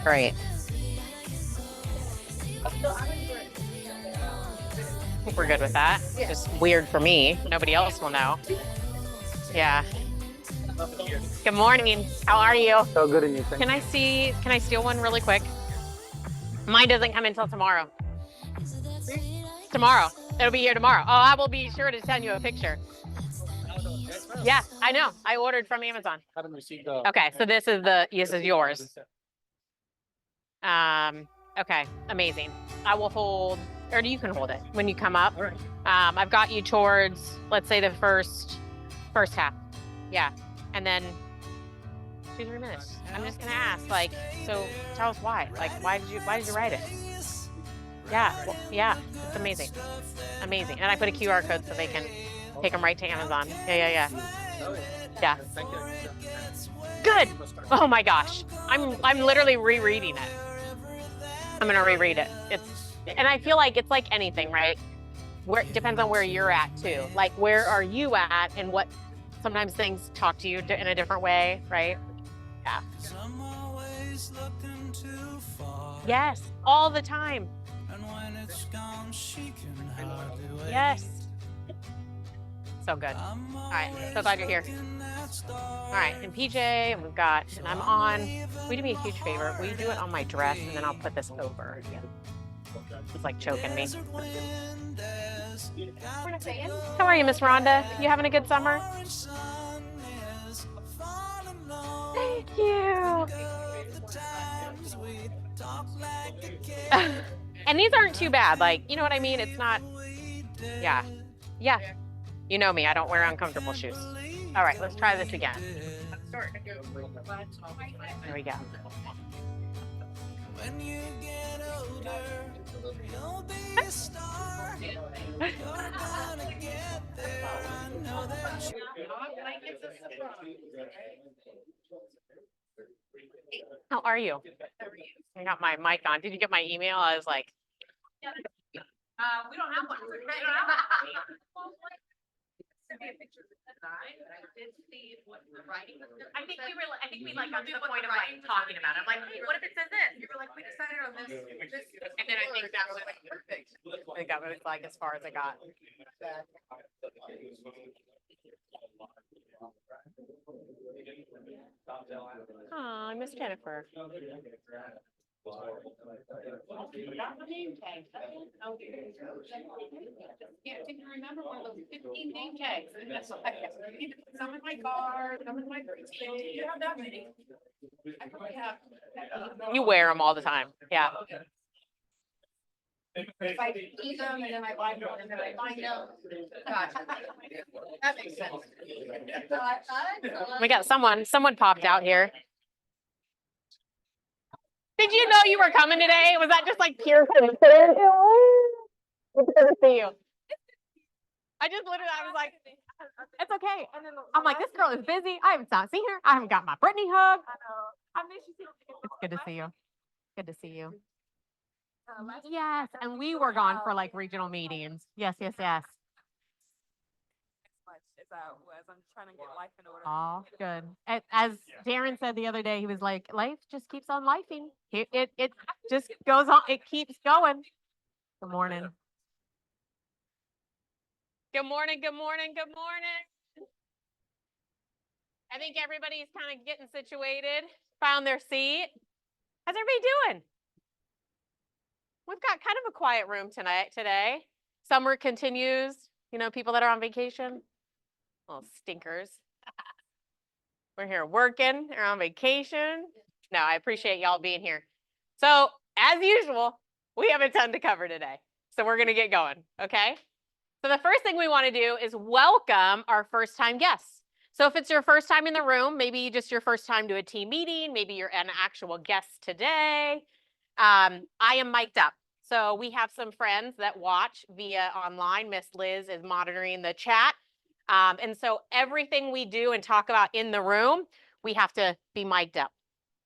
Great. We're good with that. Just weird for me. Nobody else will know. Yeah. Good morning. How are you? So good in you. Can I steal one really quick? Mine doesn't come until tomorrow. Tomorrow. It'll be here tomorrow. Oh, I will be sure to send you a picture. Yeah, I know. I ordered from Amazon. Haven't received the. Okay, so this is yours. Okay, amazing. I will hold, or you can hold it when you come up. All right. I've got you towards, let's say, the first half. Yeah, and then 2-3 minutes. I'm just gonna ask, like, so tell us why. Like, why did you write it? Yeah, well, yeah, it's amazing, amazing. And I put a QR code so they can take them right to Amazon. Yeah. Yeah. Thank you. Good. Oh my gosh, I'm literally rereading it. I'm gonna reread it. And I feel like it's like anything, right? Where it depends on where you're at too. Like, where are you at, and what? Sometimes things talk to you in a different way, right? Yeah. Yes, all the time. Yes. So good. All right, so glad you're here. All right, and PJ, and and I'm on. Will you do me a huge favor? Will you do it on my dress, and then I'll put this over? It's like choking me. How are you, Miss Rhonda? You having a good summer? Thank you. And these aren't too bad. Like, you know what I mean? It's not. Yeah. You know me. I don't wear uncomfortable shoes. All right, let's try this again. There we go. When you get older, you'll be a star. You're gonna get there. I know that How are you? I got my mic on. Did you get my email? I was like, we don't have one. me a picture of the design, but I did see what the writing was. I think we like got to the point of like talking about it. I'm like, hey, what if it says this? You were like, we decided on this. And then I think that was perfect. I think that was like as far as I got. Oh, I miss Jennifer. Yeah, didn't remember one of those 15 name tags. Some in my car, some in my fridge. You have that many? I probably have. You wear them all the time. Yeah. If I eat them and then I buy them and then I find them. Gotcha. That makes sense. We got someone popped out here. Did you know you were coming today? Was that just like pure coincidence? It's good to see you. I just literally, I was like, it's okay. I'm like, this girl is busy. I haven't seen her. I haven't got my Brittany hug. I know. I miss you. It's good to see you. Good to see you. Yes, and we were gone for like regional meetings. Yes, yes, yes. As I was, I'm trying to get life in order. Oh, good. As Darren said the other day, he was like, life just keeps on lifing. It just goes on. It keeps going. Good morning. Good morning. Good morning. Good morning. I think everybody's kind of getting situated, found their seat. How's everybody doing? We've got kind of a quiet room today. Summer continues. You know, people that are on vacation. Little stinkers. We're here working, we're on vacation. No, I appreciate y'all being here. So, as usual, we have a ton to cover today. So we're gonna get going, okay? So the first thing we wanna do is welcome our first time guests. So if it's your first time in the room, maybe just your first time to a team meeting, maybe you're an actual guest today. I am mic'd up. So we have some friends that watch via online. Miss Liz is monitoring the chat. And so everything we do and talk about in the room, we have to be mic'd up.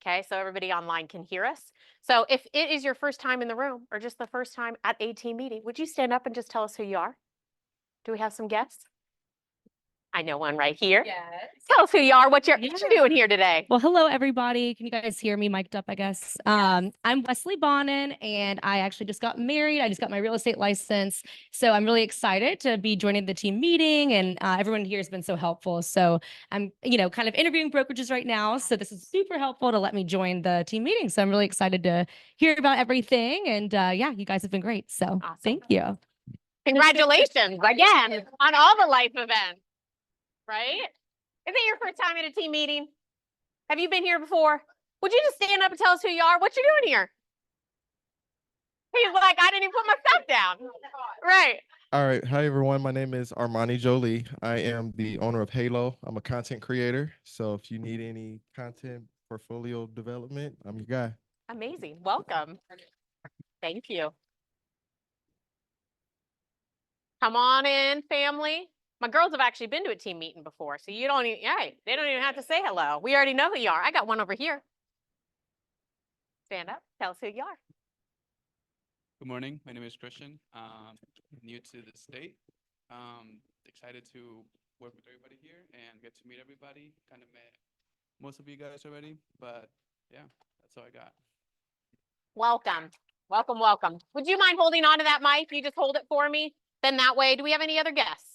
Okay, so everybody online can hear us. So if it is your first time in the room or just the first time at a team meeting, would you stand up and just tell us who you are? Do we have some guests? I know one right here. Yes. Tell us who you are, what you're doing here today. Well, hello, everybody. Can you guys hear me mic'd up, I guess? I'm Wesley Bonin, and I actually just got married. I just got my real estate license. So I'm really excited to be joining the team meeting, and everyone here has been so helpful. So I'm, kind of interviewing brokerages right now. So this is super helpful to let me join the team meeting. So I'm really excited to hear about everything. And yeah, you guys have been great. So Awesome. Thank you. Congratulations again on all the life events. Right? Is it your first time at a team meeting? Have you been here before? Would you just stand up and tell us who you are? What you doing here? He's like, I didn't even put my stuff down. Right. All right. Hi, everyone. My name is Armani Jolie. I am the owner of Halo. I'm a content creator. So if you need any content portfolio development, I'm your guy. Amazing. Welcome. Thank you. Come on in, family. My girls have actually been to a team meeting before, so you don't even, they don't even have to say hello. We already know who you are. I got one over here. Stand up, tell us who you are. Good morning. My name is Christian. New to the state. Excited to work with everybody here and get to meet everybody. Kind of met most of you guys already, but yeah, that's all I got. Welcome. Welcome, welcome. Would you mind holding on to that mic? You just hold it for me. Then that way, do we have any other guests?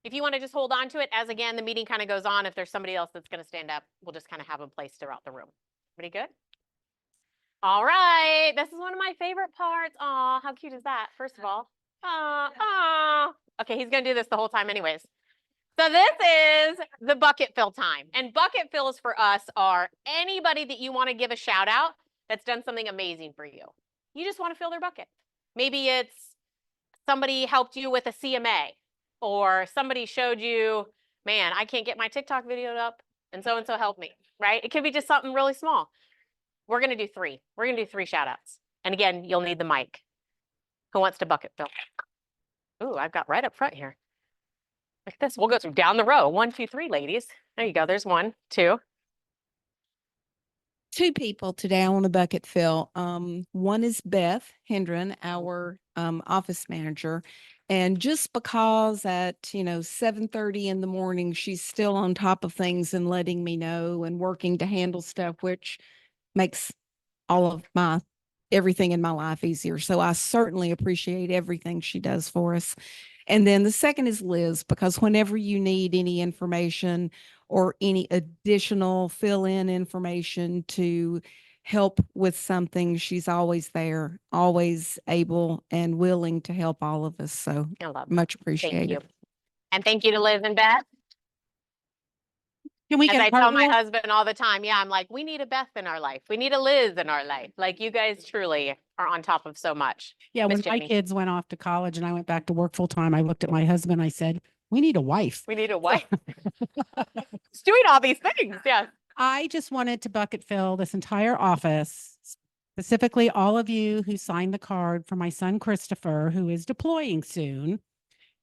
If you want to just hold on to it, as again, the meeting kind of goes on. If there's somebody else that's going to stand up, we'll just kind of have them placed throughout the room. Pretty good? All right. This is one of my favorite parts. Aw, how cute is that? First of all. Aw. Okay, he's going to do this the whole time anyways. So this is the bucket fill time. And bucket fills for us are anybody that you want to give a shout out that's done something amazing for you. You just want to fill their bucket. Maybe it's somebody helped you with a CMA. Or somebody showed you, man, I can't get my TikTok video up and so helped me, right? It could be just something really small. We're going to do 3. We're going to do 3 shout outs. And again, you'll need the mic. Who wants to bucket fill? Ooh, I've got right up front here. Like this. We'll go through down the row. 1, 2, 3, ladies. There you go. There's 1, 2. two people today I want to bucket fill. One is Beth Hendren, our office manager. And just because at 7:30 in the morning, she's still on top of things and letting me know and working to handle stuff, which makes all of my everything in my life easier. So I certainly appreciate everything she does for us. And then the second is Liz, because whenever you need any information or any additional fill in information to help with something, she's always there, always able and willing to help all of us. So I love that. much Thank appreciated. you. And thank you to Liz and Beth. Can we As get I a tell my cartwheel? husband all the time, yeah, I'm like, we need a Beth in our life. We need a Liz in our life. Like you guys truly are on top of so much. Yeah, when Miss my Jenny. kids went off to college and I went back to work full time, I looked at my husband, I said, we need a wife. We need a wife. It's doing all these things. Yeah. I just wanted to bucket fill this entire office, specifically all of you who signed the card for my son Christopher, who is deploying soon.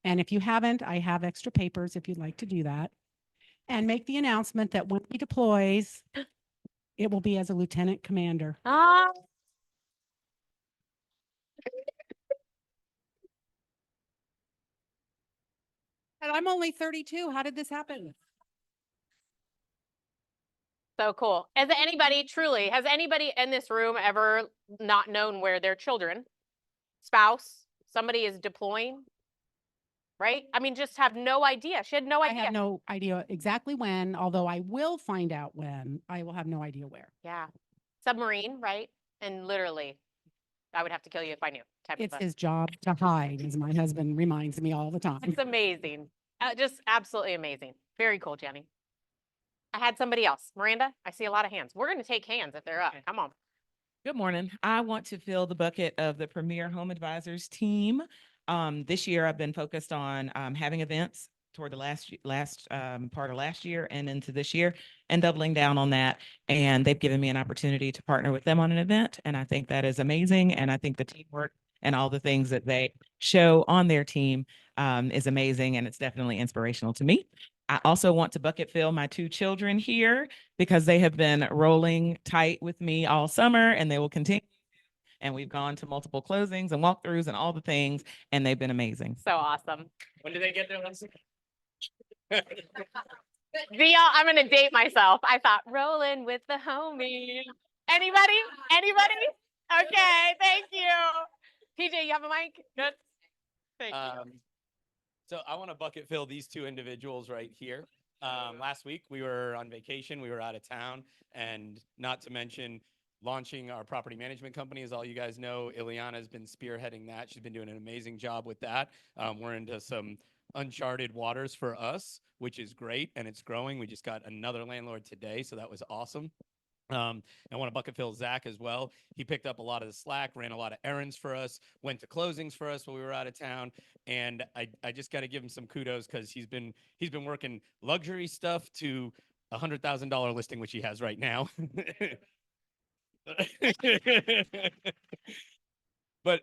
And if you haven't, I have extra papers if you'd like to do that. And make the announcement that when he deploys, it will be as a lieutenant commander. Ah, And I'm only 32. How did this happen? so cool. Has anybody truly, has anybody in this room ever not known where their children, spouse, somebody is deploying? Right? I mean, just have no idea. She had no I idea. have no idea exactly when, although I will find out when. I will have no idea where. Yeah. Submarine, right? And literally, I would have to kill you if I knew. Type It's of a- his job to hide, as my husband reminds me all the time. It's amazing. Just absolutely amazing. Very cool, Jenny. I had somebody else. Miranda, I see a lot of hands. We're going to take hands if they're up. Okay. Come on. Good morning. I want to fill the bucket of the Premier Home Advisors team. This year I've been focused on having events toward the last part of last year and into this year and doubling down on that. And they've given me an opportunity to partner with them on an event. And I think that is amazing. And I think the teamwork and all the things that they show on their team is amazing. And it's definitely inspirational to me. I also want to bucket fill my two children here because they have been rolling tight with me all summer and they will continue. And we've gone to multiple closings and walkthroughs and all the things, and they've been amazing. So awesome. When did they get there? Leslie? I'm going to date myself. I thought rolling with the homies. Anybody? Anybody? Okay. Thank you. PJ, you have a mic? Good. Thank you. So I want to bucket fill these two individuals right here. Last week we were on vacation, we were out of town, and not to mention launching our property management company. As all you guys know, Ileana has been spearheading that. She's been doing an amazing job with that. We're into some uncharted waters for us, which is great, and it's growing. We just got another landlord today, so that was awesome. I want to bucket fill Zach as well. He picked up a lot of the slack, ran a lot of errands for us, went to closings for us while we were out of town. And I just got to give him some kudos because he's been working luxury stuff to $100,000 listing, which he has right now. But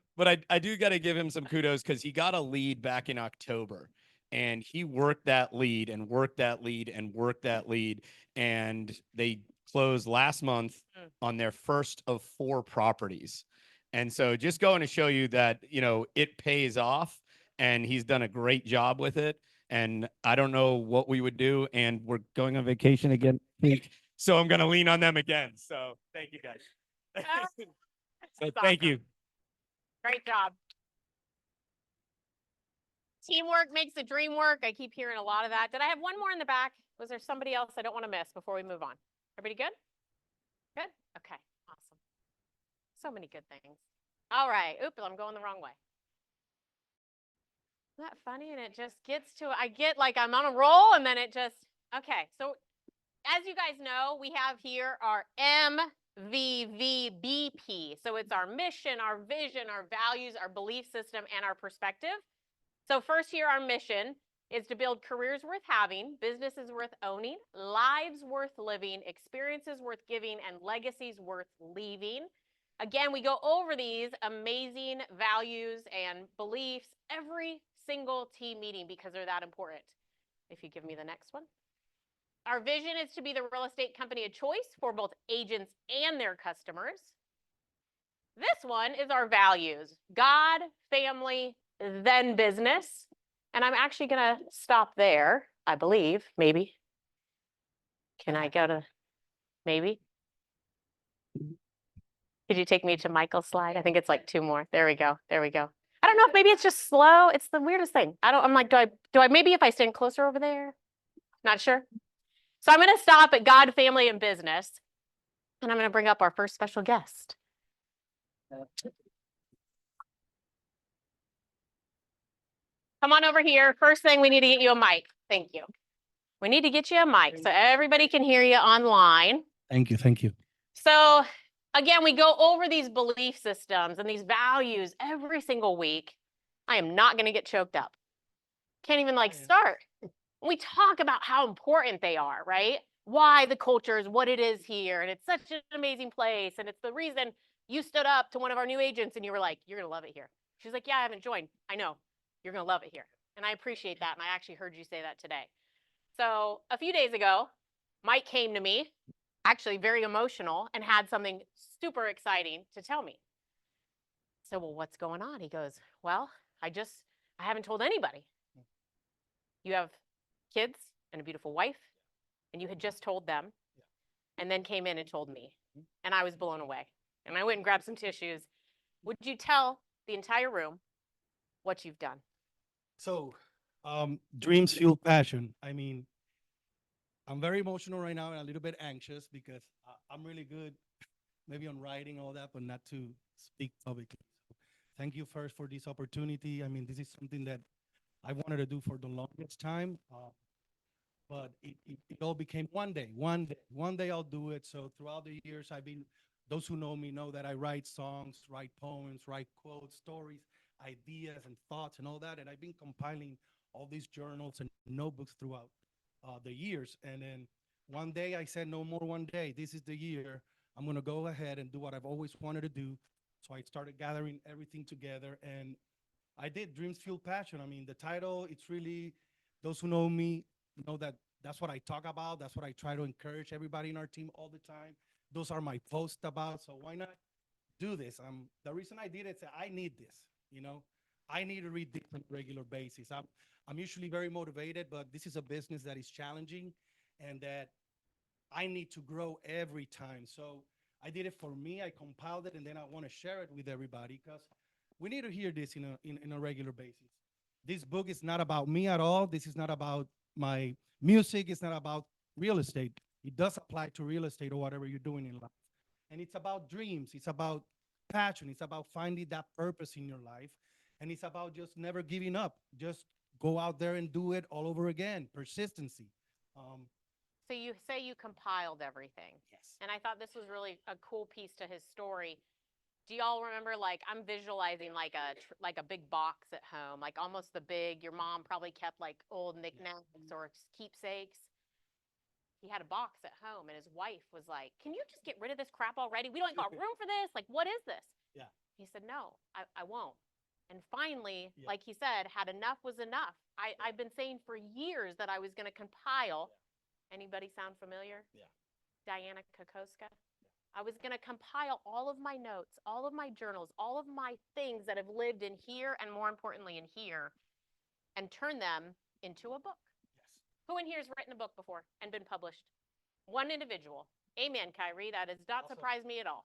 I do got to give him some kudos because he got a lead back in October. And he worked that lead and worked that lead and worked that lead. And they closed last month on their first of 4 properties. And so just going to show you that, it pays off and he's done a great job with it. And I don't know what we would do. And we're going on vacation again. So I'm going to lean on them again. So thank you guys. So That's thank awesome. you. Great job. Teamwork makes the dream work. I keep hearing a lot of that. Did I have one more in the back? Was there somebody else I don't want to miss before we move on? Everybody good? Good? Okay, awesome. So many good things. All right. Oops, I'm going the wrong way. Isn't that funny? And it just gets to, I get like I'm on a roll and then it just, okay. So as you guys know, we have here our MVVBP. So it's our mission, our vision, our values, our belief system, and our perspective. So first here, our mission is to build careers worth having, businesses worth owning, lives worth living, experiences worth giving, and legacies worth leaving. Again, we go over these amazing values and beliefs every single team meeting because they're that important. If you give me the next one. Our vision is to be the real estate company of choice for both agents and their customers. This one is our values: God, family, then business. And I'm actually going to stop there, I believe, maybe. Can I go to maybe? Could you take me to Michael's slide? I think it's like 2 more. There we go. There we go. I don't know if maybe it's just slow. It's the weirdest thing. I'm like, do I maybe if I stand closer over there? Not sure. So I'm going to stop at God, family, and business. And I'm going to bring up our first special guest. Come on over here. First thing, we need to get you a mic. Thank you. We need to get you a mic so everybody can hear you online. Thank you. Thank you. So again, we go over these belief systems and these values every single week. I am not going to get choked up. Can't even start. We talk about how important they are, right? Why the culture is what it is here. And it's such an amazing place. And it's the reason you stood up to one of our new agents and you were like, you're going to love it here. She's like, yeah, I haven't joined. I know. You're going to love it here. And I appreciate that. And I actually heard you say that today. So a few days ago, Mike came to me, actually very emotional, and had something super exciting to tell me. So, well, what's going on? He goes, well, I haven't told anybody. You have kids and a beautiful wife, and you had just told them, and then came in and told me. And I was blown away. And I went and grabbed some tissues. Would you tell the entire room what you've done? So, dreams fuel passion. I mean, I'm very emotional right now and a little bit anxious because I'm really good, maybe on writing all that, but not to speak publicly. So thank you first for this opportunity. I mean, this is something that I wanted to do for the longest time, but it all became one day I'll do it. So throughout the years, those who know me know that I write songs, write poems, write quotes, stories, ideas and thoughts and all that. And I've been compiling all these journals and notebooks throughout the years. And then one day I said, no more one day. This is the year. I'm going to go ahead and do what I've always wanted to do. So I started gathering everything together and I did Dreams Fuel Passion. I mean, the title, it's really, those who know me know that that's what I talk about. That's what I try to encourage everybody in our team all the time. Those are my posts about. So why not do this? The reason I did it is I need this, you know. I need to read this on a regular basis. I'm usually very motivated, but this is a business that is challenging and that I need to grow every time. So I did it for me. I compiled it, and then I want to share it with everybody because we need to hear this in a regular basis. This book is not about me at all. This is not about my music. It's not about real estate. It does apply to real estate or whatever you're doing in life. And it's about dreams. It's about passion. It's about finding that purpose in your life. And it's about just never giving up. Just go out there and do it all over again. Persistency. So you say you compiled everything. Yes. And I thought this was really a cool piece to his story. Do y'all remember, like, I'm visualizing like a big box at home, like almost your mom probably kept like old knickknacks or keepsakes. He had a box at home and his wife was like, can you just get rid of this crap already? We don't got room for this. Like, what is this? Yeah. He said, no, I won't. And finally, like he said, had enough was enough. I've been saying for years that I was going to compile. Anybody sound familiar? Yeah. Diana Kokoska. I was going to compile all of my notes, all of my journals, all of my things that have lived in here and more importantly in here and turn them into a book. Yes. Who in here has written a book before and been published? One individual. Amen, Kyrie. That does not surprise me at all.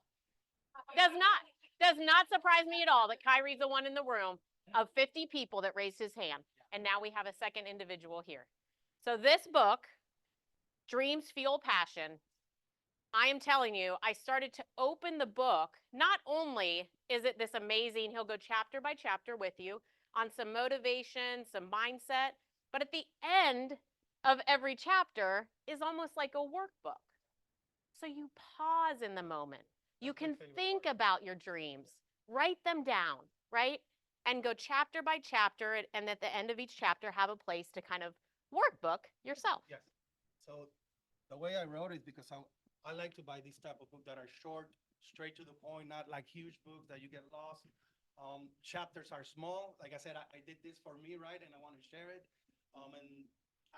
Does not surprise me at all that Kyrie's the one in the room of 50 people that raised his hand. And now we have a second individual here. So this book, Dreams Fuel Passion, I am telling you, I started to open the book. Not only is it this amazing, he'll go chapter by chapter with you on some motivation, some mindset, but at the end of every chapter is almost like a workbook. So you pause in the moment. You can think about your dreams, write them down, right? And go chapter by chapter, and at the end of each chapter, have a place to kind of workbook yourself. Yes. So the way I wrote it, because I like to buy these type of books that are short, straight to the point, not like huge books that you get lost. Chapters are small. Like I said, I did this for me, right? And I want to share it. And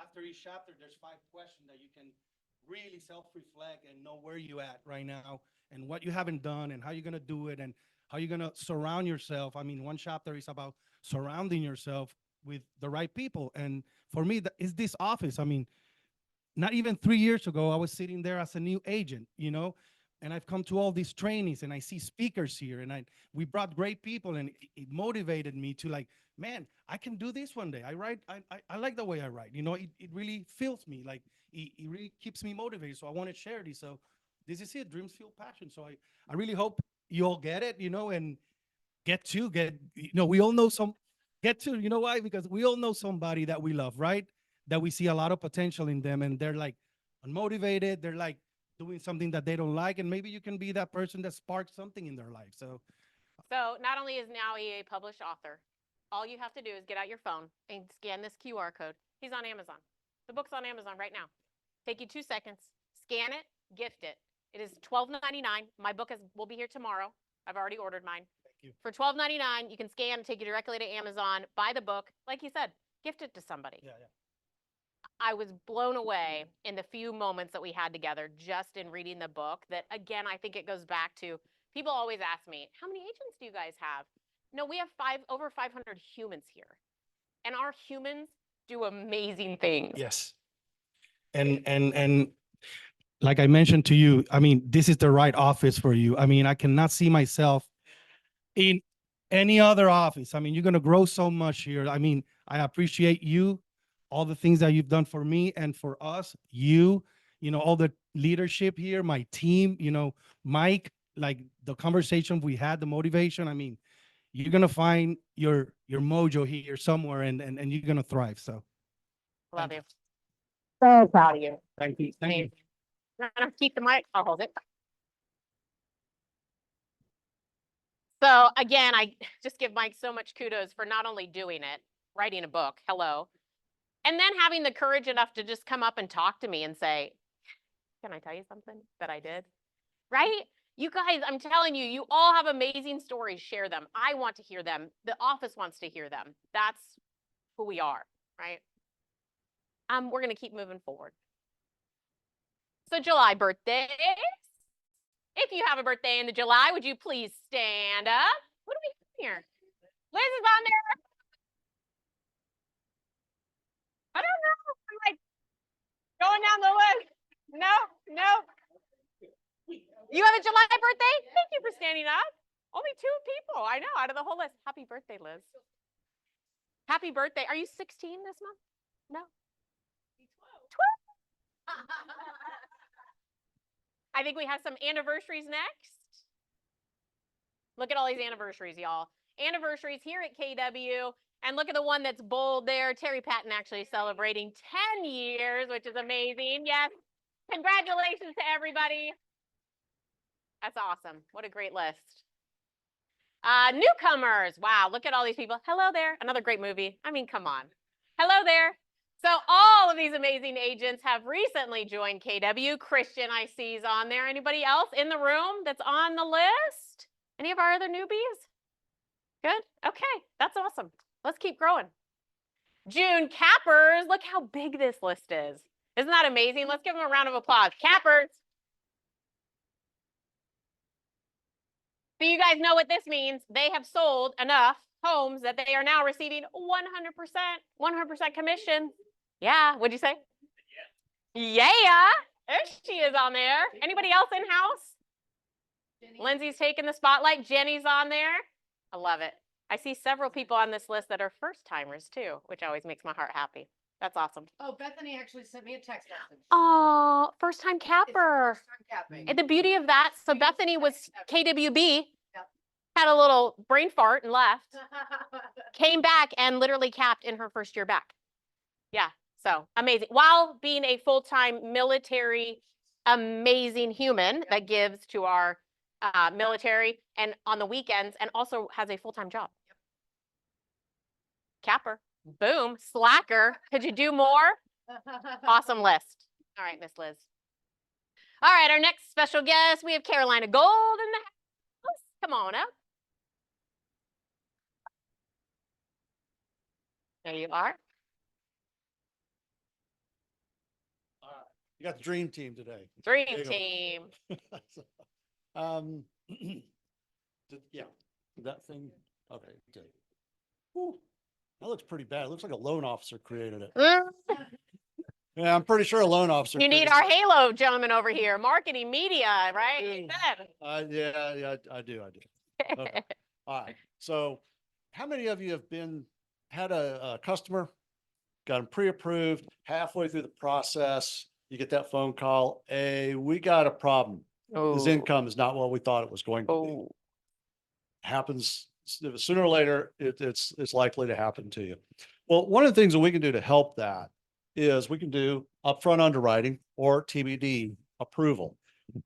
after each chapter, there's 5 questions that you can really self-reflect and know where you at right now and what you haven't done and how you're gonna do it and how you're gonna surround yourself. I mean, one chapter is about surrounding yourself with the right people. And for me, is this office. I mean, not even 3 years ago, I was sitting there as a new agent, and I've come to all these trainings and I see speakers here and we brought great people and it motivated me to like, man, I can do this one day. I like the way I write, it really fills me. Like it really keeps me motivated. So I want to share this. So this is it, Dreams Fuel Passion. So I really hope you all get it, and we all know you know why? Because we all know somebody that we love, right? That we see a lot of potential in them and they're like unmotivated. They're like doing something that they don't like. And maybe you can be that person that sparks something in their life. So So not only is now he a published author, all you have to do is get out your phone and scan this QR code. He's on Amazon. The book's on Amazon right now. Take you 2 seconds, scan it, gift it. It is $12.99. My book will be here tomorrow. I've already ordered mine. thank you. For $12.99, you can scan, take you directly to Amazon, buy the book. Like you said, gift it to somebody. Yeah. I was blown away in the few moments that we had together just in reading the book. That again, I think it goes back to, people always ask me, how many agents do you guys have? No, we have over 500 humans here. And our humans do amazing things. Yes. And like I mentioned to you, I mean, this is the right office for you. I mean, I cannot see myself in any other office. I mean, you're going to grow so much here. I mean, I appreciate you, all the things that you've done for me and for us, all the leadership here, my team, Mike, like the conversation we had, the motivation. I mean, you're going to find your mojo here somewhere and you're going to thrive. So Love Thank you. So proud of you. thank you. Thank you. Amazing. I'm gonna keep the mic. I'll hold it. So again, I just give Mike so much kudos for not only doing it, writing a book, hello, and then having the courage enough to just come up and talk to me and say, can I tell you something that I did? Right? You guys, I'm telling you, you all have amazing stories. Share them. I want to hear them. The office wants to hear them. That's who we are, right? We're going to keep moving forward. So July birthdays. If you have a birthday in the July, would you please stand up? What do we have here? Liz is on there. I don't know. I'm like going down the list. No. You have a July birthday? Thank you for standing up. Only 2 people. I know, out of the whole list. Happy birthday, Liz. Happy birthday. Are you 16 this month? No. 12. I think we have some anniversaries next. Look at all these anniversaries, y'all. Anniversaries here at KW. And look at the one that's bold there. Terry Patton actually celebrating 10 years, which is amazing. Yes. Congratulations to everybody. That's awesome. What a great list. Newcomers. Wow, look at all these people. Hello there. Another great movie. I mean, come on. Hello there. So all of these amazing agents have recently joined KW. Christian, I see, is on there. Anybody else in the room that's on the list? Any of our other newbies? Good. Okay, that's awesome. Let's keep growing. June cappers. Look how big this list is. Isn't that amazing? Let's give them a round of applause. Cappers. So you guys know what this means. They have sold enough homes that they are now receiving 100% commission. Yeah, what'd you say? Yeah. There she is on there. Anybody else in house? Lindsay's taking the spotlight. Jenny's on there. I love it. I see several people on this list that are first timers too, which always makes my heart happy. That's awesome. Oh, Bethany actually sent me a text message. Oh, first time capper. First time capping. And the beauty of that, so Bethany was KWB, Yep. had a little brain fart and left, came back and literally capped in her first year back. Yeah, so amazing. While being a full-time military, amazing human that gives to our military and on the weekends and also has a full-time job. Capper, boom, slacker. Could you do more? Awesome list. All right, Miss Liz. All right, our next special guest, we have Carolina Gold in the house. Come on up. There you are. You got the dream team today. Dream There you go. team. So, yeah, that thing, okay, good. Whew, that looks pretty bad. It looks like a loan officer created it. Mm, Yeah, I'm pretty sure a loan officer. You need created our Halo gentleman over here, marketing media, right? He said. Yeah, I do. Okay. All right. So how many of you have had a customer, got them pre-approved, halfway through the process, you get that phone call, hey, we got a problem. His Oh, income is not what we thought it was going to be. oh. Happens sooner or later, it's likely to happen to you. Well, one of the things that we can do to help that is we can do upfront underwriting or TBD approval.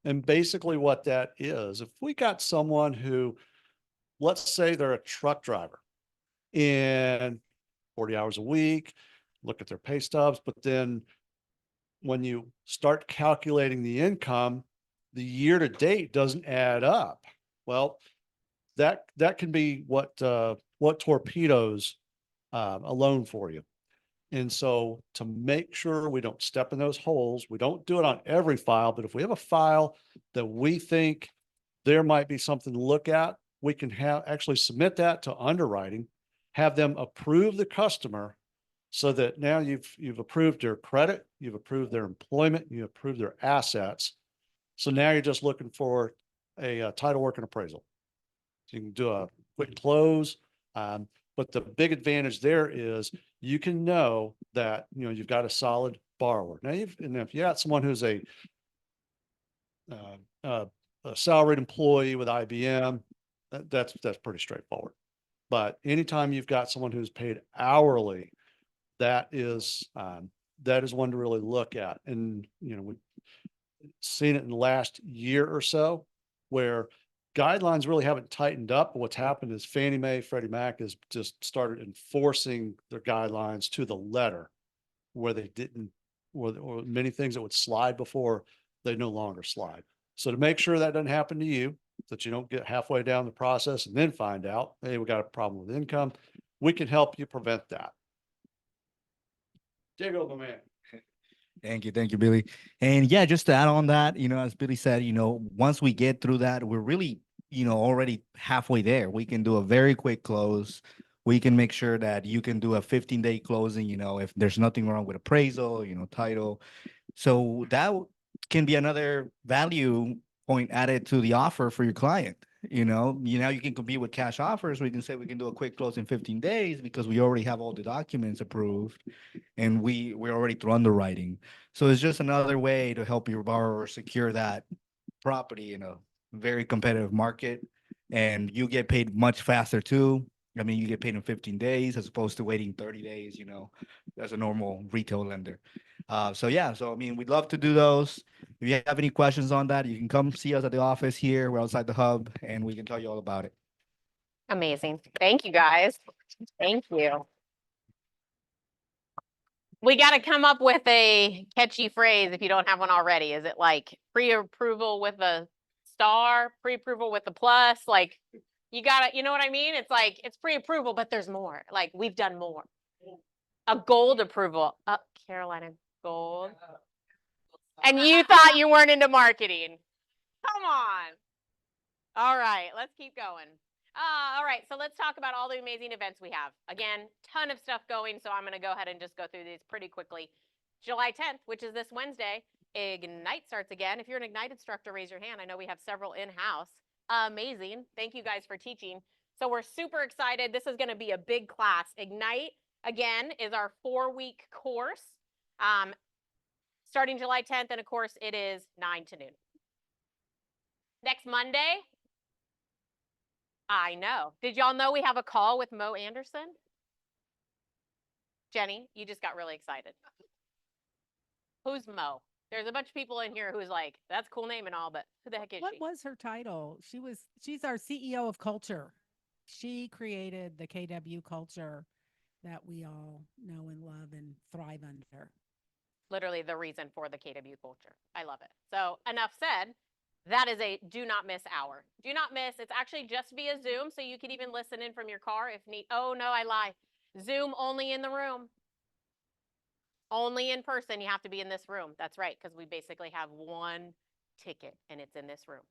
And basically what that is, if we got someone who, let's say they're a truck driver and 40 hours a week, look at their pay stubs, but then when you start calculating the income, the year to date doesn't add up. Well, that can be what torpedoes a loan for you. And so to make sure we don't step in those holes, we don't do it on every file, but if we have a file that we think there might be something to look at, we can actually submit that to underwriting, have them approve the customer so that now you've approved their credit, you've approved their employment, you approved their assets. So now you're just looking for a title work and appraisal. So you can do a quick close. But the big advantage there is you can know that, you've got a solid borrower. Now if you got someone who's a salaried employee with IBM, that's pretty straightforward. But anytime you've got someone who's paid hourly, that is one to really look at. And, we've seen it in the last year or so where guidelines really haven't tightened up. But what's happened is Fannie Mae, Freddie Mac has just started enforcing their guidelines to the letter where they didn't, or many things that would slide before, they no longer slide. So to make sure that doesn't happen to you, that you don't get halfway down the process and then find out, hey, we got a problem with income, we can help you prevent that. Diego, my man. Thank you, Billy. And yeah, just to add on that, as Billy said, once we get through that, we're really, already halfway there. We can do a very quick close. We can make sure that you can do a 15-day closing, if there's nothing wrong with appraisal, title. So that can be another value point added to the offer for your client. You can compete with cash offers. We can say we can do a quick close in 15 days because we already have all the documents approved and we're already through underwriting. So it's just another way to help your borrower secure that property in a very competitive market. And you get paid much faster too. I mean, you get paid in 15 days as opposed to waiting 30 days, as a normal retail lender. So I mean, we'd love to do those. If you have any questions on that, you can come see us at the office here. We're outside the hub and we can tell you all about it. Amazing. Thank you, guys. Thank you. We got to come up with a catchy phrase if you don't have one already. Is it like pre-approval with a star, pre-approval with a plus? Like you got to, you know what I mean? It's like, it's pre-approval, but there's more. Like we've done more. A gold approval. Carolina Gold. And you thought you weren't into marketing. Come on. All right, let's keep going. All right, so let's talk about all the amazing events we have. Again, ton of stuff going, so I'm going to go ahead and just go through these pretty quickly. July 10th, which is this Wednesday, Ignite starts again. If you're an Ignite instructor, raise your hand. I know we have several in-house. Amazing. Thank you guys for teaching. So we're super excited. This is going to be a big class. Ignite, again, is our 4-week course. Starting July 10th, and of course, it is 9 to noon. Next Monday, I know. Did y'all know we have a call with Mo Anderson? Jenny, you just got really excited. Who's Mo? There's a bunch of people in here who's like, that's a cool name and all, but who the heck is she? What was her title? She's our CEO of culture. She created the KW culture that we all know and love and thrive under. Literally the reason for the KW culture. I love it. So enough said. That is a do not miss hour. Do not miss. It's actually just via Zoom, so you can even listen in from your car if need. Oh, no, I lie. Zoom only in the room. Only in person. You have to be in this room. That's right, because we basically have one ticket and it's in this room.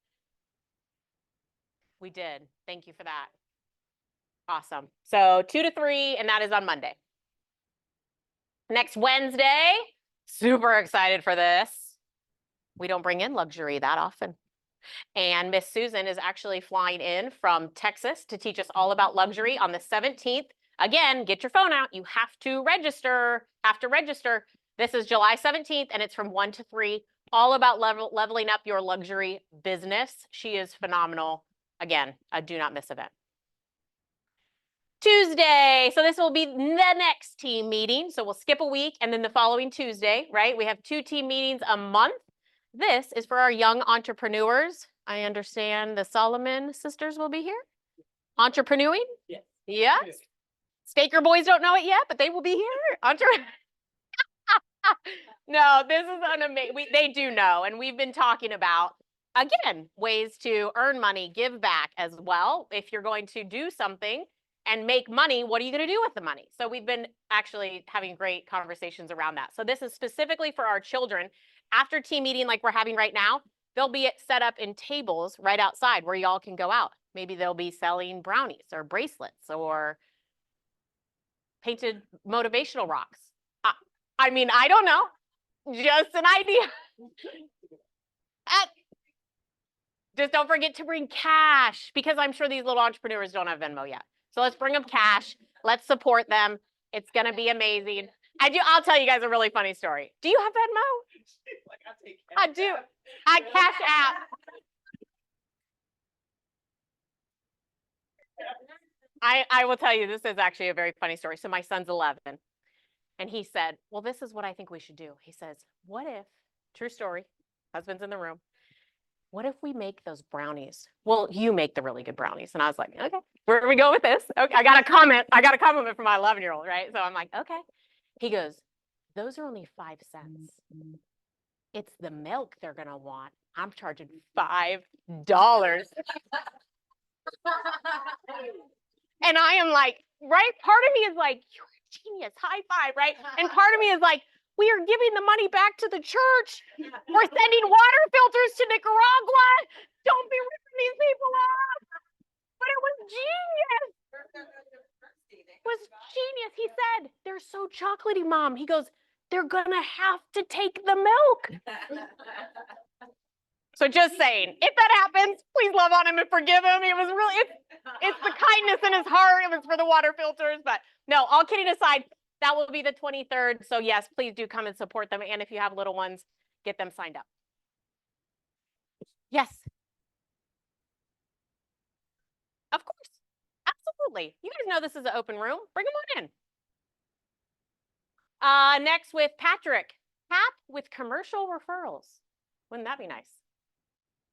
We did. Thank you for that. Awesome. So 2 to 3, and that is on Monday. Next Wednesday, super excited for this. We don't bring in luxury that often. And Miss Susan is actually flying in from Texas to teach us all about luxury on the 17th. Again, get your phone out. You have to register. This is July 17th, and it's from 1 to 3, all about leveling up your luxury business. She is phenomenal. Again, a do not miss event. Tuesday, so this will be the next team meeting. So we'll skip a week, and then the following Tuesday, right? We have 2 team meetings a month. This is for our young entrepreneurs. I understand the Solomon sisters will be here. Entrepreneuring? Yes. Yes. Staker boys don't know it yet, but they will be here. No, this is an amazing. They do know, and we've been talking about, again, ways to earn money, give back as well. If you're going to do something and make money, what are you going to do with the money? So we've been actually having great conversations around that. So this is specifically for our children. After team meeting like we're having right now, they'll be set up in tables right outside where y'all can go out. Maybe they'll be selling brownies or bracelets or painted motivational rocks. I mean, I don't know. Just an idea. Just don't forget to bring cash, because I'm sure these little entrepreneurs don't have Venmo yet. So let's bring them cash. Let's support them. It's going to be amazing. I'll tell you guys a really funny story. Do you have Venmo? I do. I Cash App. I will tell you, this is actually a very funny story. So my son's 11, and he said, well, this is what I think we should do. He says, what if, true story, husband's in the room, what if we make those brownies? Well, you make the really good brownies. And I was like, okay, where do we go with this? Okay, I got a compliment from my 11-year-old, right? So I'm like, okay. He goes, those are only 5 cents. It's the milk they're going to want. I'm charging $5. And I am like, right? Part of me is like, you're a genius, high five, right? And part of me is like, we are giving the money back to the church. We're sending water filters to Nicaragua. Don't be ripping these people off. But it was genius. It was genius. He said, they're so chocolatey, Mom. He goes, they're gonna have to take the milk. So just saying, if that happens, please love on him and forgive him. It was really, it's the kindness in his heart. It was for the water filters. But no, all kidding aside, that will be the 23rd. So yes, please do come and support them. And if you have little ones, get them signed up. Yes. Of course. Absolutely. You guys know this is an open room. Bring them on in. Next with Patrick. Pap with commercial referrals. Wouldn't that be nice?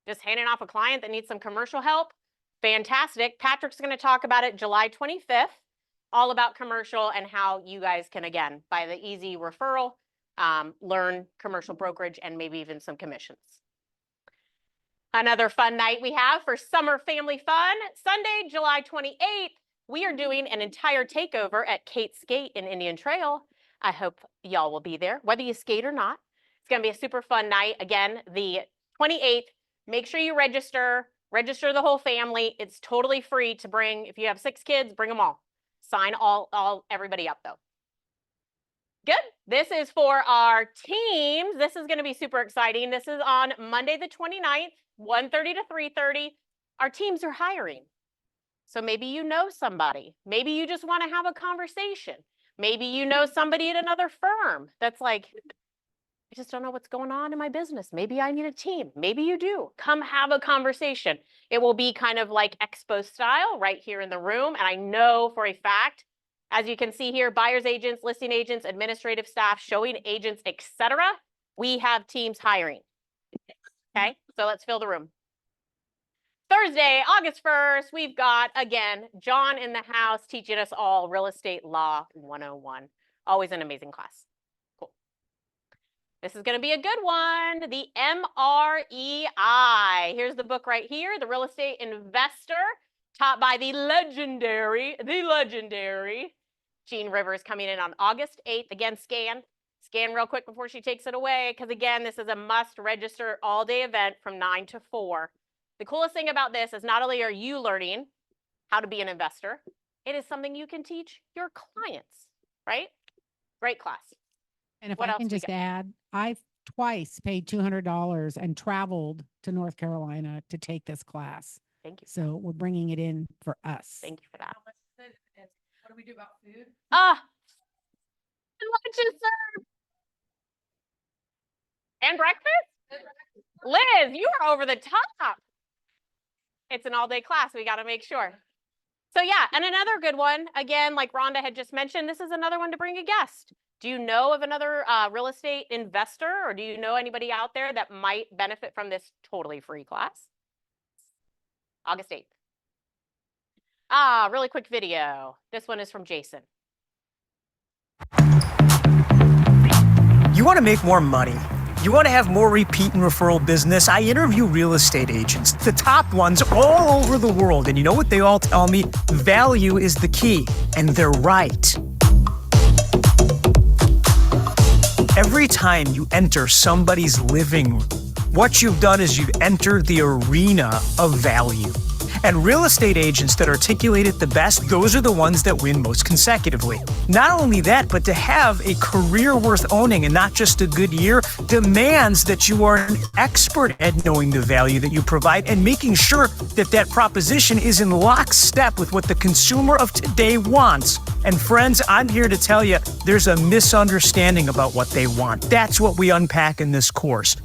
Just handing off a client that needs some commercial help. Fantastic. Patrick's going to talk about it July 25th, all about commercial and how you guys can, again, by the easy referral, learn commercial brokerage and maybe even some commissions. Another fun night we have for summer family fun. Sunday, July 28th, we are doing an entire takeover at Kate Skate in Indian Trail. I hope y'all will be there, whether you skate or not. It's going to be a super fun night. Again, the 28th. Make sure you register the whole family. It's totally free to bring. If you have 6 kids, bring them all. Sign everybody up though. Good. This is for our teams. This is going to be super exciting. This is on Monday the 29th, 1:30 to 3:30. Our teams are hiring. So maybe you know somebody. Maybe you just want to have a conversation. Maybe you know somebody at another firm that's like, I just don't know what's going on in my business. Maybe I need a team. Maybe you do. Come have a conversation. It will be kind of like expo style right here in the room. And I know for a fact, as you can see here, buyer's agents, listing agents, administrative staff, showing agents, etc. We have teams hiring. Okay, so let's fill the room. Thursday, August 1st, we've got, again, John in the house teaching us all Real Estate Law 101. Always an amazing class. This is going to be a good one. The MREI. Here's the book right here, The Real Estate Investor, taught by the legendary Gene Rivers, coming in on August 8th. Again, Scan real quick before she takes it away, because again, this is a must register all day event from 9 to 4. The coolest thing about this is not only are you learning how to be an investor, it is something you can teach your clients, right? Great class. And if What I else can we just got? add, I've twice paid $200 and traveled to North Carolina to take this class. Thank you. So we're bringing it in for us. Thank you for that. What do we do about food? And lunches served. And breakfast? Liz, you are over the top. It's an all-day class. We got to make sure. So yeah, and another good one, again, like Rhonda had just mentioned, this is another one to bring a guest. Do you know of another real estate investor, or do you know anybody out there that might benefit from this totally free class? August 8th. Really quick video. This one is from Jason. You want to make more money. You want to have more repeat and referral business. I interview real estate agents, the top ones all over the world. And you know what they all tell me? Value is the key. And they're right. Every time you enter somebody's living room, what you've done is you've entered the arena of value. And real estate agents that articulate it the best, those are the ones that win most consecutively. Not only that, but to have a career worth owning and not just a good year demands that you are an expert at knowing the value that you provide and making sure that that proposition is in lockstep with what the consumer of today wants. And friends, I'm here to tell you, there's a misunderstanding about what they want. That's what we unpack in this course.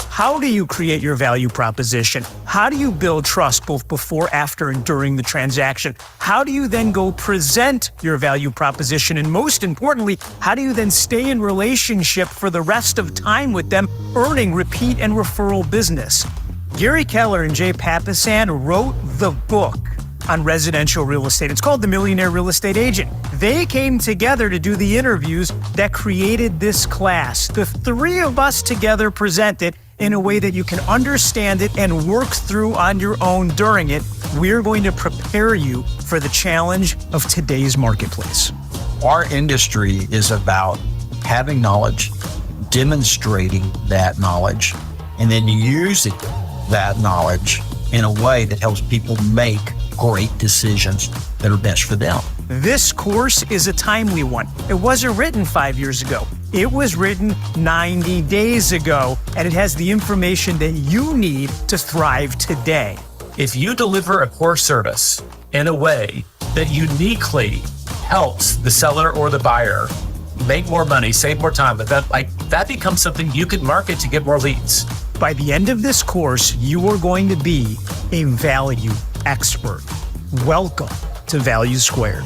How do you create your value proposition? How do you build trust both before, after, and during the transaction? How do you then go present your value proposition? And most importantly, how do you then stay in relationship for the rest of time with them, earning repeat and referral business? Gary Keller and Jay Papasan wrote the book on residential real estate. It's called The Millionaire Real Estate Agent. They came together to do the interviews that created this class. The three of us together present it in a way that you can understand it and work through on your own during it. We're going to prepare you for the challenge of today's marketplace. Our industry is about having knowledge, demonstrating that knowledge, and then using that knowledge in a way that helps people make great decisions that are best for them. This course is a timely one. It wasn't written 5 years ago. It was written 90 days ago, and it has the information that you need to thrive today. If you deliver a core service in a way that uniquely helps the seller or the buyer make more money, save more time, but that becomes something you can market to get more leads. By the end of this course, you are going to be a value expert. Welcome to Value Squared.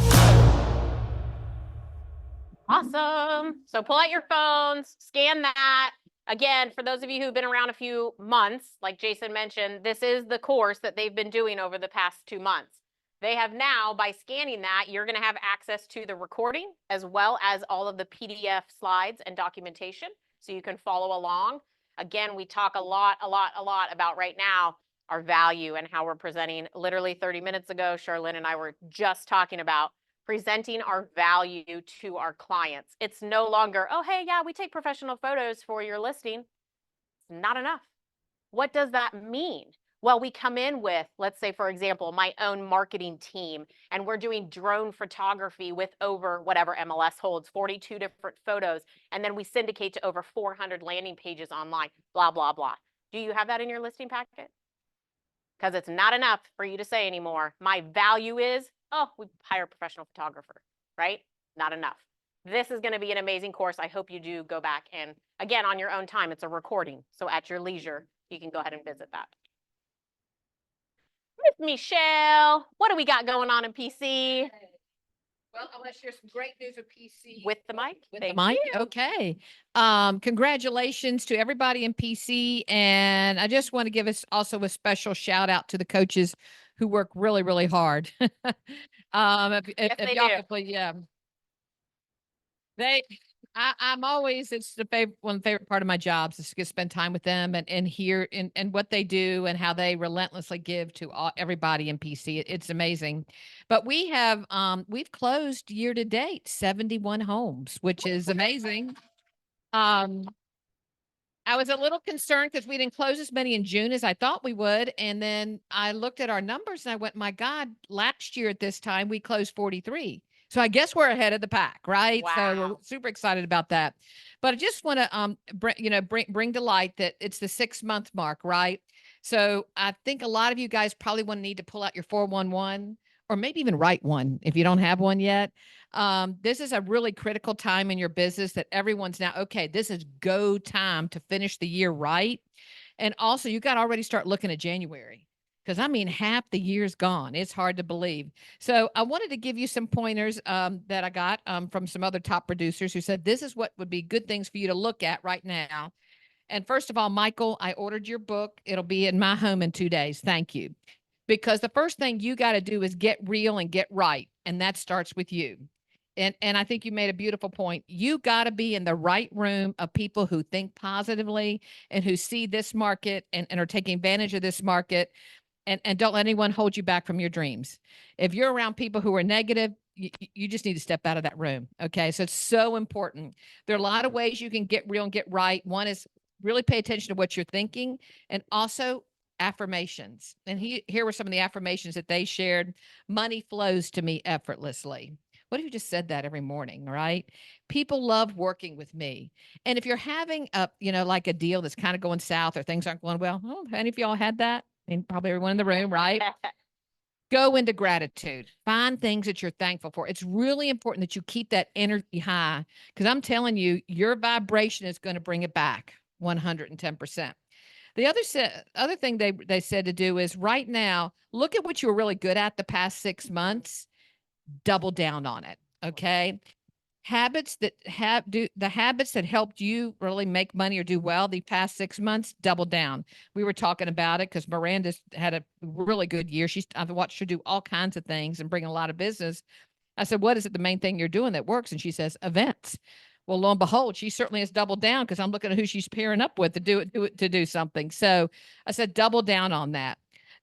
Awesome. So pull out your phones, scan that. Again, for those of you who've been around a few months, like Jason mentioned, this is the course that they've been doing over the past 2 months. They have now, by scanning that, you're going to have access to the recording as well as all of the PDF slides and documentation so you can follow along. Again, we talk a lot about right now our value and how we're presenting. Literally 30 minutes ago, Charlene and I were just talking about presenting our value to our clients. It's no longer, oh, hey, yeah, we take professional photos for your listing. It's not enough. What does that mean? Well, we come in with, let's say, for example, my own marketing team, and we're doing drone photography with over whatever MLS holds, 42 different photos, and then we syndicate to over 400 landing pages online, blah, blah, blah. Do you have that in your listing packet? Because it's not enough for you to say anymore. My value is, oh, we hire a professional photographer, right? Not enough. This is going to be an amazing course. I hope you do go back and, again, on your own time. It's a recording. So at your leisure, you can go ahead and visit that. Miss Michelle, what do we got going on in PC? Well, I want to share some great news with PC. With the mic? With the Thank mic, you. okay. Congratulations to everybody in PC. And I just want to give us also a special shout out to the coaches who work really, really hard. If they y'all do. could please, yeah. They, I'm always, it's the favorite, one of the favorite part of my jobs is to get spend time with them and hear and what they do and how they relentlessly give to everybody in PC. It's amazing. But we've closed year to date 71 homes, which is amazing. I was a little concerned because we didn't close as many in June as I thought we would. And then I looked at our numbers and I went, my God, last year at this time we closed 43. So I guess we're ahead of the pack, right? So we're Wow. super excited about that. But I just want to bring to light that it's the 6-month mark, right? So I think a lot of you guys probably want to need to pull out your 411 or maybe even write one if you don't have one yet. This is a really critical time in your business that everyone's now, okay, this is go time to finish the year right. And also you got to already start looking at January because I mean, half the year's gone. It's hard to believe. So I wanted to give you some pointers that I got from some other top producers who said, this is what would be good things for you to look at right now. And first of all, Michael, I ordered your book. It'll be in my home in 2 days. Thank you. Because the first thing you got to do is get real and get right. And that starts with you. And I think you made a beautiful point. You got to be in the right room of people who think positively and who see this market and are taking advantage of this market. And don't let anyone hold you back from your dreams. If you're around people who are negative, you just need to step out of that room. Okay. So it's so important. There are a lot of ways you can get real and get right. One is really pay attention to what you're thinking and also affirmations. And here were some of the affirmations that they shared. Money flows to me effortlessly. What if you just said that every morning, right? People love working with me. And if you're having like a deal that's kind of going south or things aren't going well, any of y'all had that? And probably everyone in the room, right? Go into gratitude. Find things that you're thankful for. It's really important that you keep that energy high because I'm telling you, your vibration is going to bring it back 110%. The other thing they said to do is right now, look at what you were really good at the past 6 months, double down on it. Okay. Habits that habits that helped you really make money or do well the past 6 months, double down. We were talking about it because Miranda's had a really good year. I've watched her do all kinds of things and bring a lot of business. I said, what is it the main thing you're doing that works? And she says, events. Well, lo and behold, she certainly has doubled down because I'm looking at who she's pairing up with to do something. So I said, double down on that.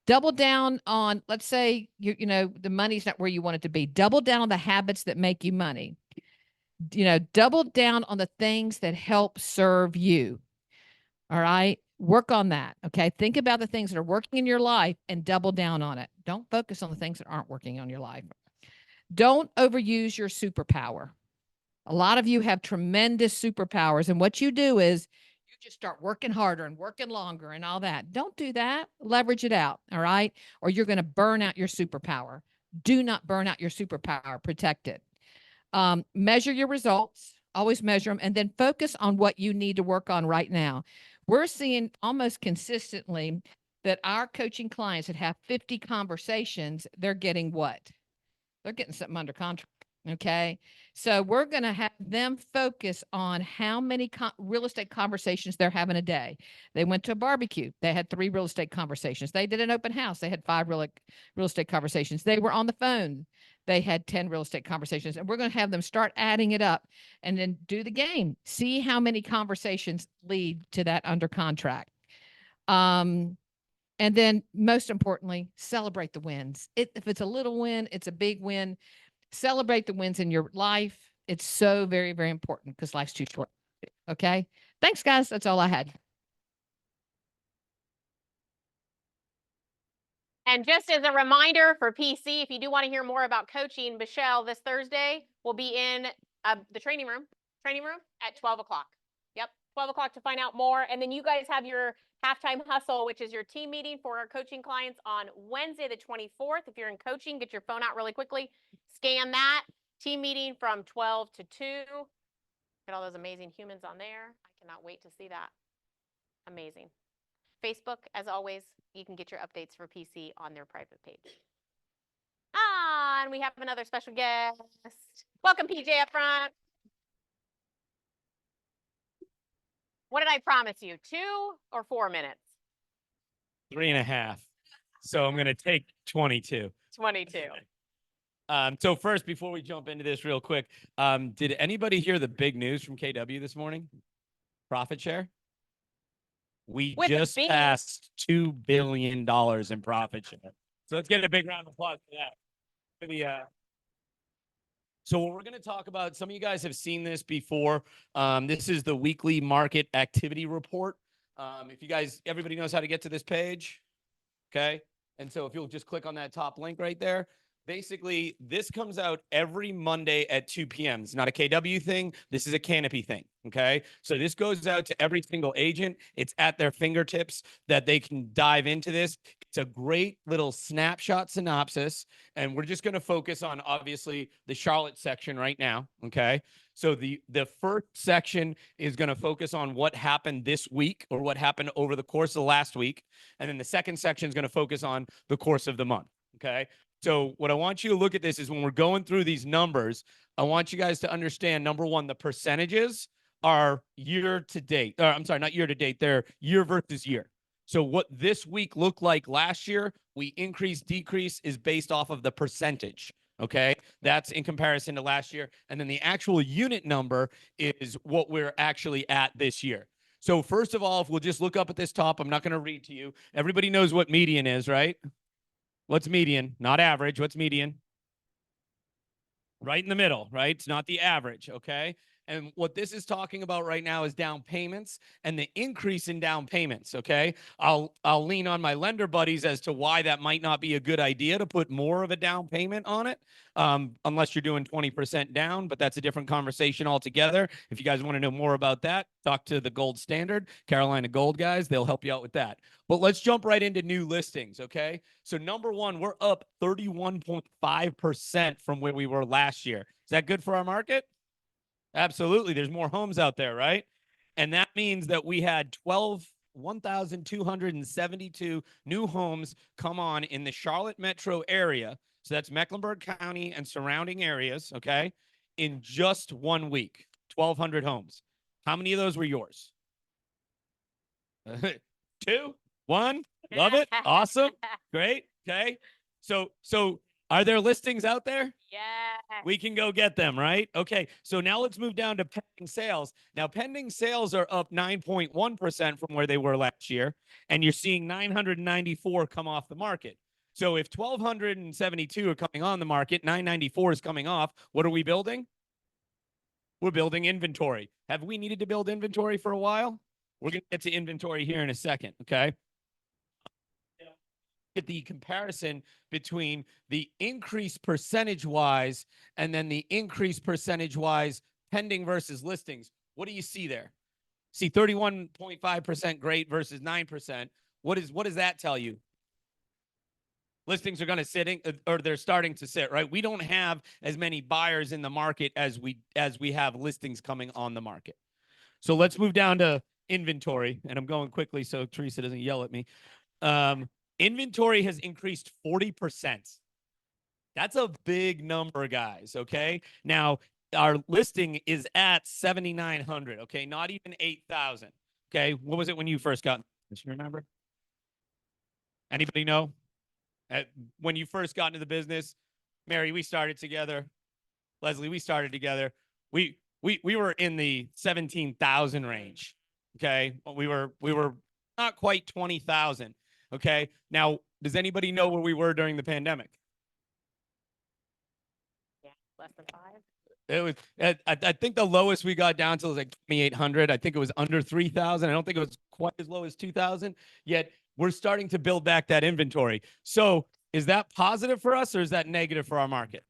Double down on, let's say, the money's not where you want it to be. Double down on the habits that make you money. Double down on the things that help serve you. All right. Work on that. Okay. Think about the things that are working in your life and double down on it. Don't focus on the things that aren't working on your life. Don't overuse your superpower. A lot of you have tremendous superpowers. And what you do is you just start working harder and working longer and all that. Don't do that. Leverage it out. All right. Or you're going to burn out your superpower. Do not burn out your superpower. Protect it. Measure your results. Always measure them. And then focus on what you need to work on right now. We're seeing almost consistently that our coaching clients that have 50 conversations, they're getting what? They're getting something under contract. Okay. So we're going to have them focus on how many real estate conversations they're having a day. They went to a barbecue. They had 3 real estate conversations. They did an open house. They had 5 real estate conversations. They were on the phone. They had 10 real estate conversations. And we're going to have them start adding it up and then do the game. See how many conversations lead to that under contract. And then most importantly, celebrate the wins. If it's a little win, it's a big win. Celebrate the wins in your life. It's so very, very important because life's too short. Okay. Thanks, guys. That's all I had. And just as a reminder for PC, if you do want to hear more about coaching, Michelle, this Thursday will be in the training room at 12 o'clock. Yep. 12 o'clock to find out more. And then you guys have your halftime hustle, which is your team meeting for our coaching clients on Wednesday, the 24th. If you're in coaching, get your phone out really quickly, scan that team meeting from 12 to 2. Get all those amazing humans on there. I cannot wait to see that. Amazing. Facebook, as always, you can get your updates for PC on their private page. And we have another special guest. Welcome, PJ, up front. What did I promise you? 2 or 4 minutes? 3.5. So I'm going to take 22. 22. So first, before we jump into this real quick, did anybody hear the big news from KW this morning? Profit share? We With a just B. passed $2 billion in profit share. So let's get a big round of applause for that. For the, so what we're going to talk about, some of you guys have seen this before. This is the weekly market activity report. If you guys, everybody knows how to get to this page. Okay. And so if you'll just click on that top link right there, basically this comes out every Monday at 2 p.m. It's not a KW thing. This is a Canopy thing. Okay. So this goes out to every single agent. It's at their fingertips that they can dive into this. It's a great little snapshot synopsis. And we're just going to focus on obviously the Charlotte section right now. Okay. So the first section is going to focus on what happened this week or what happened over the course of the last week. And then the second section is going to focus on the course of the month. Okay. So what I want you to look at this is when we're going through these numbers, I want you guys to understand, number one, the percentages are year to date. I'm sorry, not year to date. They're year versus year. So what this week looked like last year, we increase, decrease is based off of the percentage. Okay. That's in comparison to last year. And then the actual unit number is what we're actually at this year. So first of all, if we'll just look up at this top, I'm not going to read to you. Everybody knows what median is, right? What's median? Not average. What's median? Right in the middle, right? It's not the average, okay? And what this is talking about right now is down payments and the increase in down payments, okay? I'll lean on my lender buddies as to why that might not be a good idea to put more of a down payment on it, unless you're doing 20% down, but that's a different conversation altogether. If you guys want to know more about that, talk to the Gold Standard, Carolina Gold guys. They'll help you out with that. But let's jump right into new listings, okay? So number one, we're up 31.5% from where we were last year. Is that good for our market? Absolutely. There's more homes out there, right? And that means that we had 1,272 new homes come on in the Charlotte metro area. So that's Mecklenburg County and surrounding areas, okay? In just 1 week, 1,200 homes. How many of those were yours? 2? 1? Love it. Awesome. Great. Okay. So are there listings out there? Yeah. We can go get them, right? Okay. So now let's move down to pending sales. Now, pending sales are up 9.1% from where they were last year. And you're seeing 994 come off the market. So if 1,272 are coming on the market, 994 is coming off, what are we building? We're building inventory. Have we needed to build inventory for a while? We're going to get to inventory here in a second, okay? At the comparison between the increase percentage-wise and then the increase percentage-wise pending versus listings. What do you see there? See 31.5% great versus 9%. What does that tell you? Listings are going to sit or they're starting to sit, right? We don't have as many buyers in the market as we have listings coming on the market. So let's move down to inventory, and I'm going quickly so Teresa doesn't yell at me. Inventory has increased 40%. That's a big number, guys, okay? Now, our listing is at 7,900, okay? Not even 8,000, okay? What was it when you first got this? You remember? Anybody know? When you first got into the business, Mary, we started together. Leslie, we started together. We were in the 17,000 range, okay? We were not quite 20,000. Okay. Now, does anybody know where we were during the pandemic? Yeah, less than 5. It was. I think the lowest we got down to was like 2,800. I think it was under 3,000. I don't think it was quite as low as 2,000. Yet we're starting to build back that inventory. So, is that positive for us or is that negative for our market?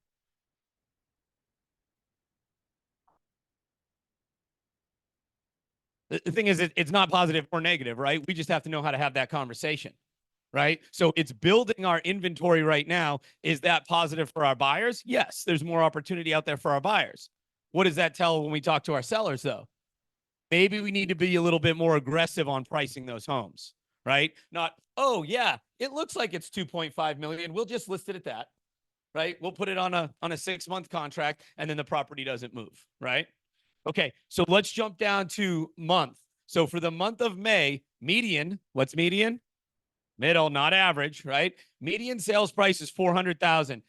The thing is, it's not positive or negative, right? We just have to know how to have that conversation. Right? So it's building our inventory right now. Is that positive for our buyers? Yes, there's more opportunity out there for our buyers. What does that tell when we talk to our sellers, though? Maybe we need to be a little bit more aggressive on pricing those homes, right? Not, oh, yeah, it looks like it's 2.5 million. We'll just list it at that, right? We'll put it on a 6-month contract and then the property doesn't move, right? Okay, so let's jump down to month. So for the month of May, median, what's median? Middle, not average, right? Median sales price is 400,000.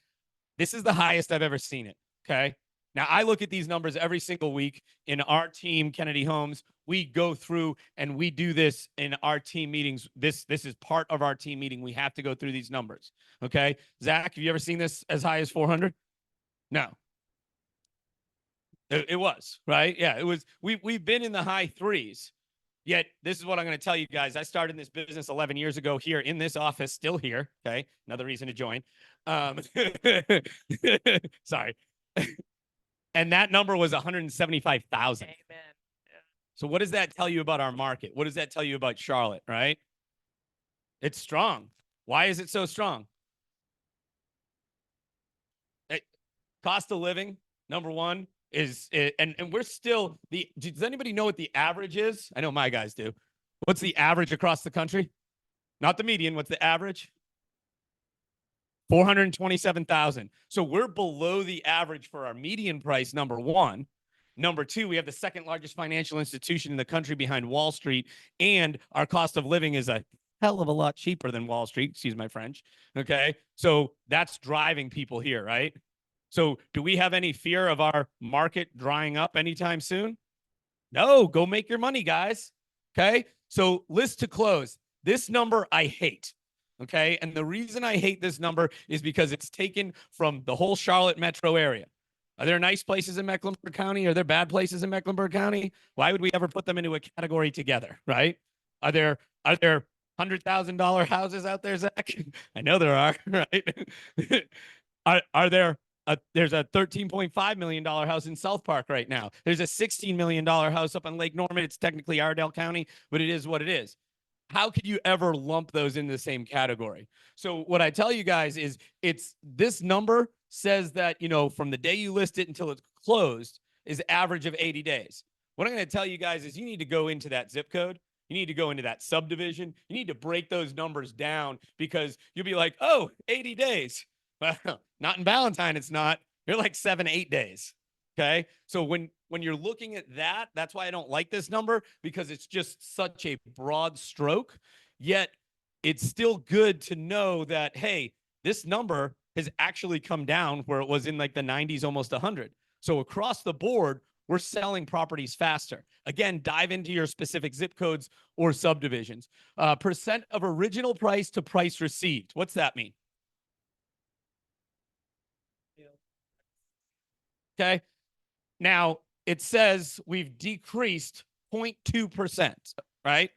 This is the highest I've ever seen it. Okay. Now I look at these numbers every single week in our team, Kennedy Homes. We go through and we do this in our team meetings. This is part of our team meeting. We have to go through these numbers. Okay. Zach, have you ever seen this as high as 400? No. It was, right? Yeah, it was. We've been in the high threes. Yet this is what I'm going to tell you guys. I started in this business 11 years ago here in this office, still here. Okay. Another reason to join. Sorry. And that number was 175,000. Amen. So what does that tell you about our market? What does that tell you about Charlotte, right? It's strong. Why is it so strong? Cost of living, number one, and we're still does anybody know what the average is? I know my guys do. What's the average across the country? Not the median. What's the average? 427,000. So we're below the average for our median price, number one. Number two, we have the second largest financial institution in the country behind Wall Street, and our cost of living is a hell of a lot cheaper than Wall Street. Excuse my French. Okay. So that's driving people here, right? So do we have any fear of our market drying up anytime soon? No, go make your money, guys. Okay. So list to close. This number I hate. Okay. And the reason I hate this number is because it's taken from the whole Charlotte metro area. Are there nice places in Mecklenburg County? Are there bad places in Mecklenburg County? Why would we ever put them into a category together? Right. Are there $100,000 houses out there, Zach? I know there are, right? Are there there's a $13.5 million house in South Park right now. There's a $16 million house up on Lake Norman. It's technically Iredell County, but it is what it is. How could you ever lump those in the same category? So what I tell you guys is this number says that, from the day you list it until it's closed is average of 80 days. What I'm going to tell you guys is you need to go into that zip code. You need to go into that subdivision. You need to break those numbers down because you'll be like, oh, 80 days. Well, not in Valentine, it's not. You're like 7-8 days. Okay. So when you're looking at that, that's why I don't like this number, because it's just such a broad stroke. Yet it's still good to know that, hey, this number has actually come down where it was in like the 90s, almost 100. So across the board, we're selling properties faster. Again, dive into your specific zip codes or subdivisions. Percent of original price to price received. What's that mean? Okay. Now it says we've decreased 0.2%, right?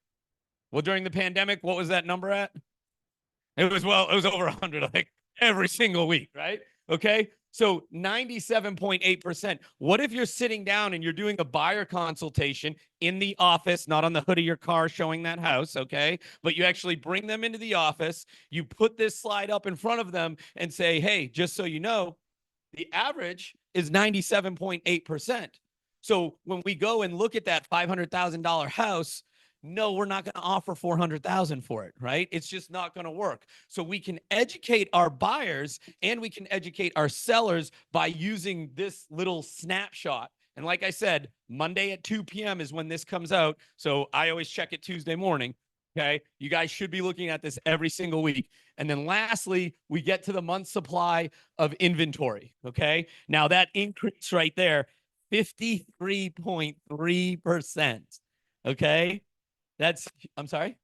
Well, during the pandemic, what was that number at? It was over 100, like every single week, right? Okay. So 97.8%. What if you're sitting down and you're doing a buyer consultation in the office, not on the hood of your car showing that house, okay? But you actually bring them into the office, you put this slide up in front of them and say, hey, just so you know, the average is 97.8%. So when we go and look at that $500,000 house, no, we're not going to offer $400,000 for it, right? It's just not going to work. So we can educate our buyers and we can educate our sellers by using this little snapshot. And like I said, Monday at 2 p.m. is when this comes out. So I always check it Tuesday morning. Okay. You guys should be looking at this every single week. And then lastly, we get to the month supply of inventory. Okay. Now that increase right there, 53.3%. Okay. I'm sorry.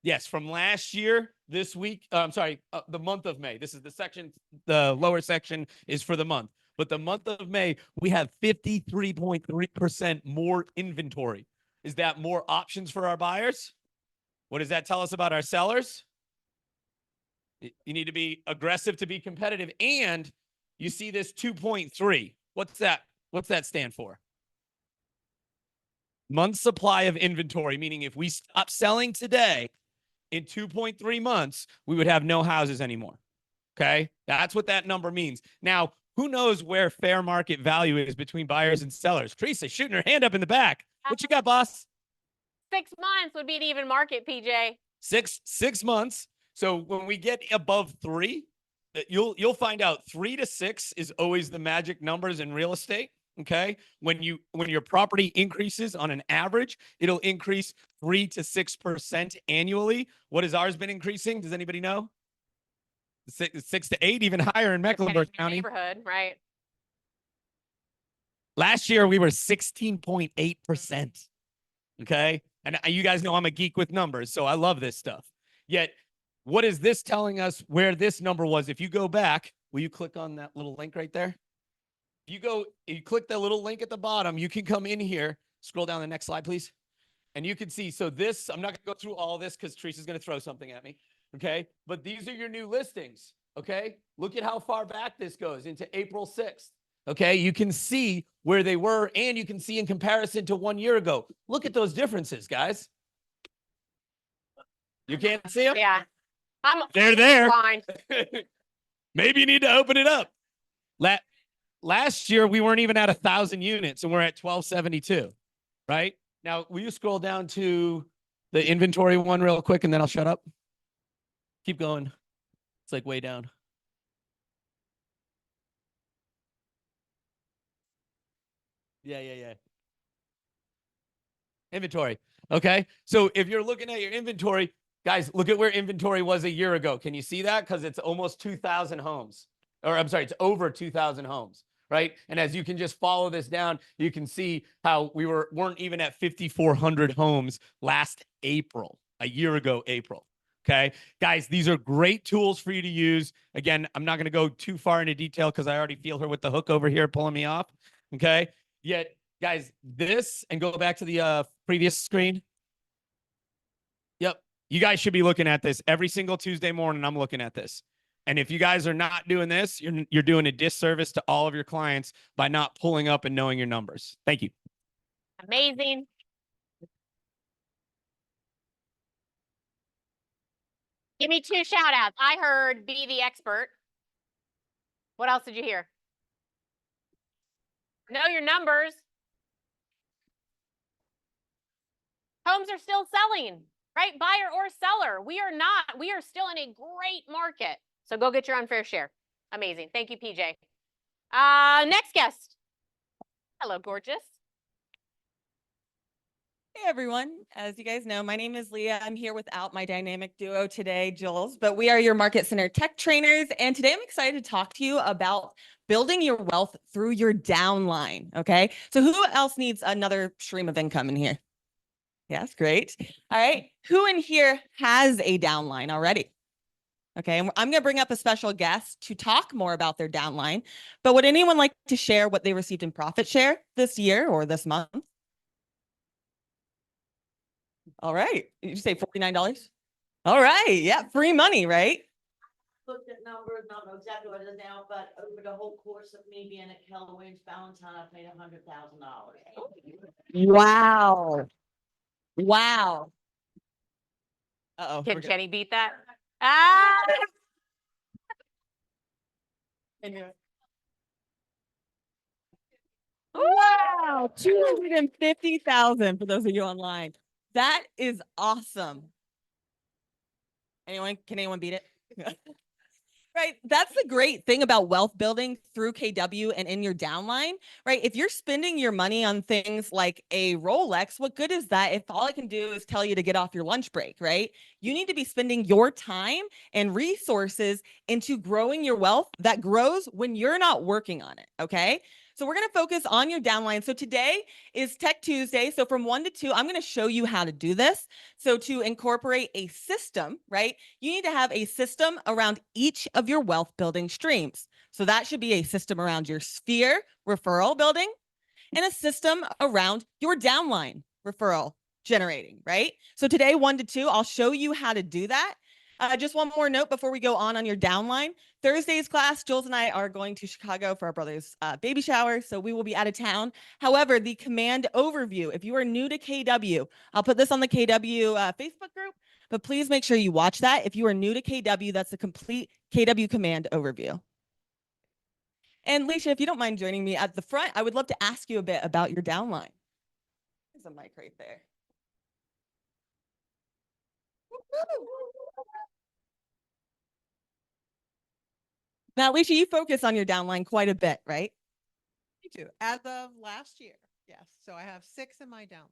Yes. From last year, this week, the month of May. This is the lower section is for the month. But the month of May, we have 53.3% more inventory. Is that more options for our buyers? What does that tell us about our sellers? You need to be aggressive to be competitive. And you see this 2.3. What's that stand for? Month supply of inventory, meaning if we stop selling today, in 2.3 months, we would have no houses anymore. Okay. That's what that number means. Now, who knows where fair market value is between buyers and sellers? Teresa shooting her hand up in the back. What you got, boss? 6 months would be an even market, PJ. Six months. So when we get above 3, you'll find out 3 to 6 is always the magic numbers in real estate. Okay. When your property increases on an average, it'll increase 3 to 6% annually. What has ours been increasing? Does anybody know? 6 to 8, even higher in Mecklenburg County. Neighborhood, right? Last year we were 16.8%. Okay. And you guys know I'm a geek with numbers, so I love this stuff. Yet, what is this telling us where this number was? If you go back, will you click on that little link right there? If you click that little link at the bottom, you can come in here, scroll down the next slide, please. And you can see, so this, I'm not going to go through all this because Teresa's going to throw something at me. Okay. But these are your new listings. Okay. Look at how far back this goes into April 6th. Okay. You can see where they were, and you can see in comparison to 1 year ago. Look at those differences, guys. You can't see them? Yeah. They're there. Fine. Maybe you need to open it up. Last year, we weren't even at 1,000 units, and we're at 1,272, right? Now, will you scroll down to the inventory one real quick, and then I'll shut up? Keep going. It's like way down. Yeah. Inventory. Okay. So if you're looking at your inventory, guys, look at where inventory was a year ago. Can you see that? Because it's almost 2,000 homes. Or I'm sorry, it's over 2,000 homes, right? And as you can just follow this down, you can see how we weren't even at 5,400 homes last April, a year ago, April. Okay. Guys, these are great tools for you to use. Again, I'm not going to go too far into detail because I already feel her with the hook over here pulling me off. Okay. Yet, guys, this, and go back to the previous screen. Yep. You guys should be looking at this every single Tuesday morning. I'm looking at this. And if you guys are not doing this, you're doing a disservice to all of your clients by not pulling up and knowing your numbers. Thank you. Amazing. Give me 2 shout outs. I heard be the expert. What else did you hear? Know your numbers. Homes are still selling, right? Buyer or seller. We are not. We are still in a great market. So go get your unfair share. Amazing. Thank you, PJ. Next guest. Hello, gorgeous. Hey everyone, as you guys know, my name is Leah. I'm here without my dynamic duo today, Jules, but we are your Market Center Tech Trainers. And today I'm excited to talk to you about building your wealth through your downline. Okay. So who else needs another stream of income in here? Yes, great. All right. Who in here has a downline already? Okay. And I'm going to bring up a special guest to talk more about their downline, but would anyone like to share what they received in profit share this year or this month? All right. Did you say $49? All right. Yeah. Free money, right? Looked at numbers, not know exactly what it is now, but over the whole course of me being at Keller Williams Valentine, I've made $100,000. Wow. Wow. Uh-oh. Can forget- Jenny beat that? Ah! Anyway. Wow. 250,000 for those of you online. That is awesome. Can anyone beat it? Right. That's the great thing about wealth building through KW and in your downline, right? If you're spending your money on things like a Rolex, what good is that if all I can do is tell you to get off your lunch break, right? You need to be spending your time and resources into growing your wealth that grows when you're not working on it. Okay. So we're going to focus on your downline. So today is Tech Tuesday. So from 1 to 2, I'm going to show you how to do this. So to incorporate a system, right? You need to have a system around each of your wealth building streams. So that should be a system around your sphere referral building and a system around your downline referral generating, right? So today, 1 to 2, I'll show you how to do that. Just one more note before we go on your downline. Thursday's class, Jules and I are going to Chicago for our brother's baby shower, so we will be out of town. However, the command overview, if you are new to KW, I'll put this on the KW Facebook group, but please make sure you watch that. If you are new to KW, that's the complete KW command overview. And Leisha, if you don't mind joining me at the front, I would love to ask you a bit about your downline. There's a mic right there. Now, Alicia, you focus on your downline quite a bit, right? Me too. As of last year, yes. So I have 6 in my downline.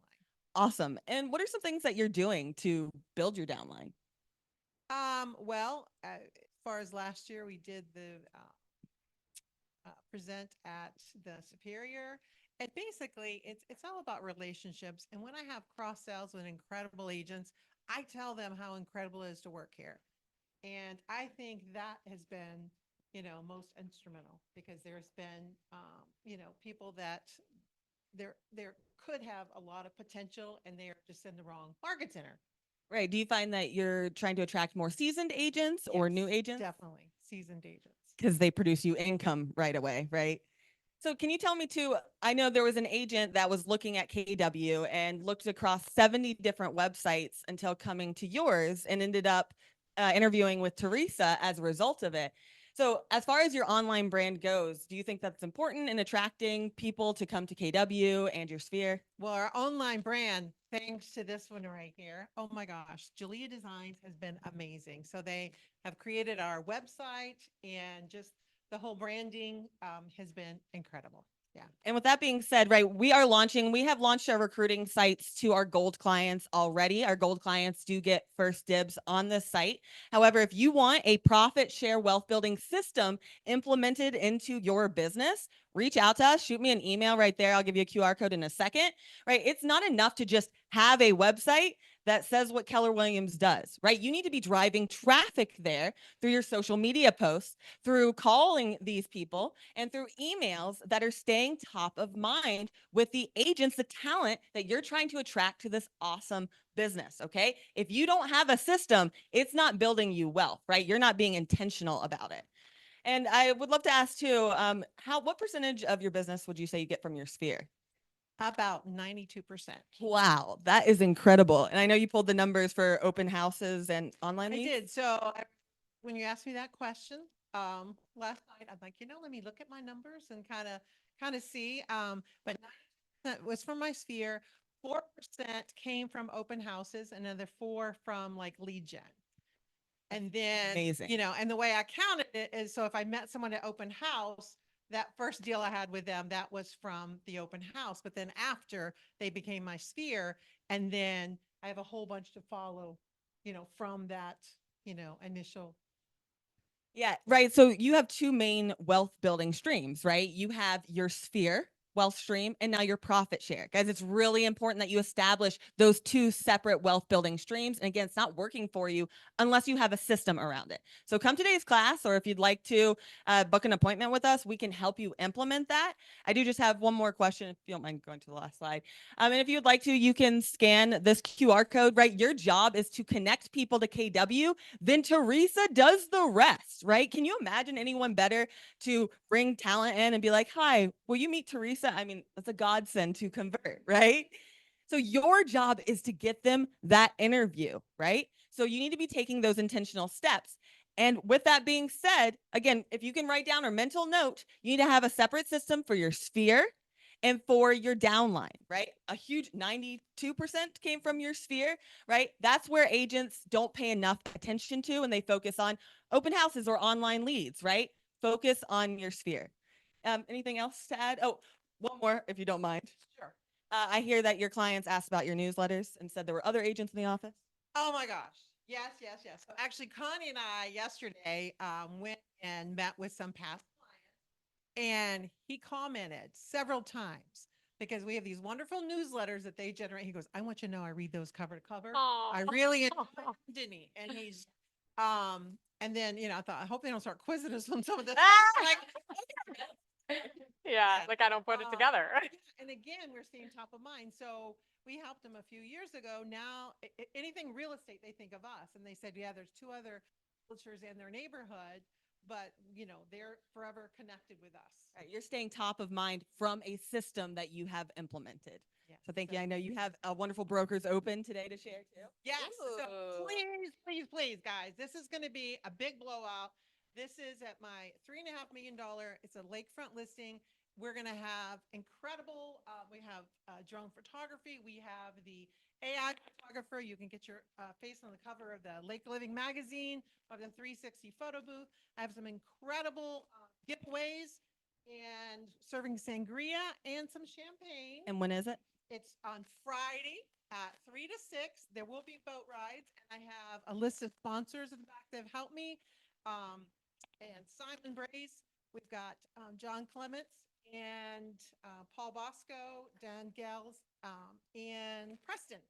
Awesome. And what are some things that you're doing to build your downline? Well, far as last year, we did the present at the Superior. And basically, it's all about relationships. And when I have cross sales with incredible agents, I tell them how incredible it is to work here. And I think that has been, most instrumental because there's been, people that there could have a lot of potential and they're just in the wrong market center. Right. Do you find that you're trying to attract more seasoned agents or new Yes, agents? Definitely seasoned agents. Because they produce you income right away, right? So can you tell me too, I know there was an agent that was looking at KW and looked across 70 different websites until coming to yours and ended up interviewing with Teresa as a result of it. So as far as your online brand goes, do you think that's important in attracting people to come to KW and your sphere? Well, our online brand, thanks to this one right here. Oh my gosh, Julia Designs has been amazing. So they have created our website and just the whole branding has been incredible. Yeah. And with that being said, right, we have launched our recruiting sites to our gold clients already. Our gold clients do get first dibs on this site. However, if you want a profit share wealth building system implemented into your business, reach out to us, shoot me an email right there. I'll give you a QR code in a second, right? It's not enough to just have a website that says what Keller Williams does, right? You need to be driving traffic there through your social media posts, through calling these people, and through emails that are staying top of mind with the agents, the talent that you're trying to attract to this awesome business, okay? If you don't have a system, it's not building you wealth, right? You're not being intentional about it. And I would love to ask too, what percentage of your business would you say you get from your sphere? About 92%. Wow, that is incredible. And I know you pulled the numbers for open houses and online I leads. did. So when you asked me that question last night, I'm like, let me look at my numbers and kind of see. But 9% was from my sphere. 4% came from open houses, another 4 from like lead gen. And then, Amazing. And the way I counted it is, so if I met someone at open house, that first deal I had with them, that was from the open house. But then after they became my sphere, and then I have a whole bunch to follow, from that, initial. Yeah, right. So you have two main wealth building streams, right? You have your sphere wealth stream and now your profit share. Guys, it's really important that you establish those two separate wealth building streams. And again, it's not working for you unless you have a system around it. So come today's class, or if you'd like to book an appointment with us, we can help you implement that. I do just have one more question, if you don't mind going to the last slide. And if you'd like to, you can scan this QR code, right? Your job is to connect people to KW, then Teresa does the rest, right? Can you imagine anyone better to bring talent in and be like, hi, will you meet Teresa? I mean, that's a godsend to convert, right? So your job is to get them that interview, right? So you need to be taking those intentional steps. And with that being said, again, if you can write down or mental note, you need to have a separate system for your sphere and for your downline, right? A huge 92% came from your sphere, right? That's where agents don't pay enough attention to, and they focus on open houses or online leads, right? Focus on your sphere. Anything else to add? Oh, one more, if you don't mind. Sure. I hear that your clients asked about your newsletters and said there were other agents in the office. Oh my gosh. Yes. So actually, Connie and I yesterday went and met with some past clients, and he commented several times because we have these wonderful newsletters that they generate. He goes, I want you to know I read those cover to cover. I really enjoy them, didn't he? And he's and then I thought, I hope they don't start quizzing us on some of this. Yeah, like I don't put it together. And again, we're seeing top of mind. So we helped them a few years ago. Now, anything real estate, they think of us. And they said, yeah, there's 2 other realtors in their neighborhood, but they're forever connected with us. Right, you're staying top of mind from a system that you have implemented. Yeah. So thank you. I know you have wonderful brokers open today to share too. Yes. So Ooh. please, guys, this is going to be a big blowout. This is at my $3.5 million. It's a lakefront listing. We're going to have incredible, we have drone photography. We have the AI photographer. You can get your face on the cover of the Lake Living magazine. I've done 360 photo booth. I have some incredible giveaways and serving sangria and some champagne. And when is it? It's on Friday at 3 to 6. There will be boat rides. And I have a list of sponsors in the back that have helped me. and Simon Brace. We've got John Clements and Paul Bosco, Dan Gales, and Preston.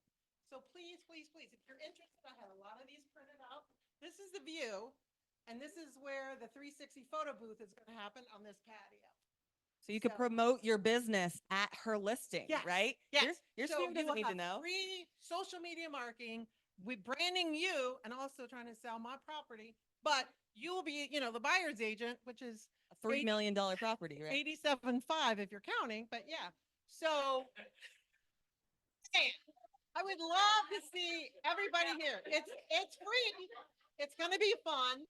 So please, please, please, if you're interested, I have a lot of these printed out. This is the view, and this is where the 360 photo booth is going to happen on this patio. So you could So- promote your business at her listing, Yes, right? Yes. Your So sphere you doesn't will need to have know. Free social media marketing with branding you and also trying to sell my property. But you will be, you know, the buyer's agent, which is A $3 million property, right? 87.5 if you're counting, but yeah. So man, I would love to see everybody here. It's free. It's gonna be fun.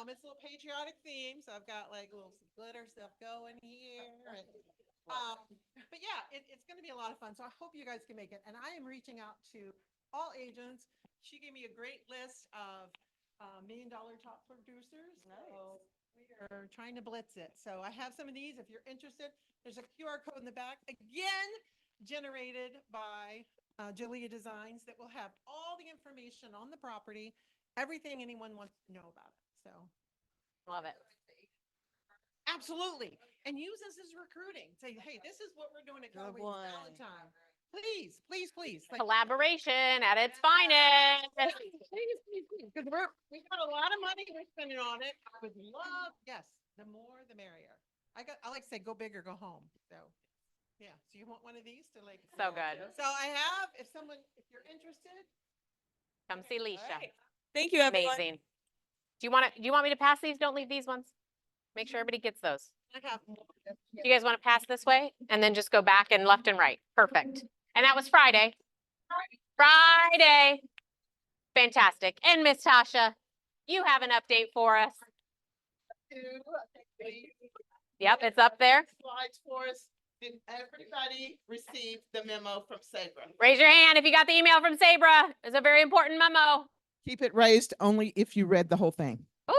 It's a little patriotic theme, so I've got like a little some glitter stuff going here. And, but yeah, it's gonna be a lot of fun. So I hope you guys can make it. And I am reaching out to all agents. She gave me a great list of $1 million top producers. So we are trying to blitz it. So I have some of these. If you're interested, there's a QR code in the back. Again, generated by Jalea Designs that will have all the information on the property, everything anyone wants to know about it. So Love it. absolutely. And use this as recruiting. Say, hey, this is what we're doing at Good Cowboys one. Valentine. Please, please, please. Like, Collaboration at its finest. please, please, please. Because we've got a lot of money we're spending on it. I would love, yes, the more the merrier. I like to say, go big or go home. So yeah. So you want one of these to like. So good. So I have, if you're interested. Come see Leisha. right. Thank you, everyone. Amazing. Do you want me to pass these? Don't leave these ones. Make sure everybody gets those. I have. Do you guys want to pass this way and then just go back and left and right? Perfect. And that was Friday. Friday. Fantastic. And Miss Tasha, you have an update for us. Yep, it's up there. Slides for us. Did everybody receive the memo from Sabra? Raise your hand if you got the email from Sabra. It's a very important memo. Keep it raised only if you read the whole thing. Ooh.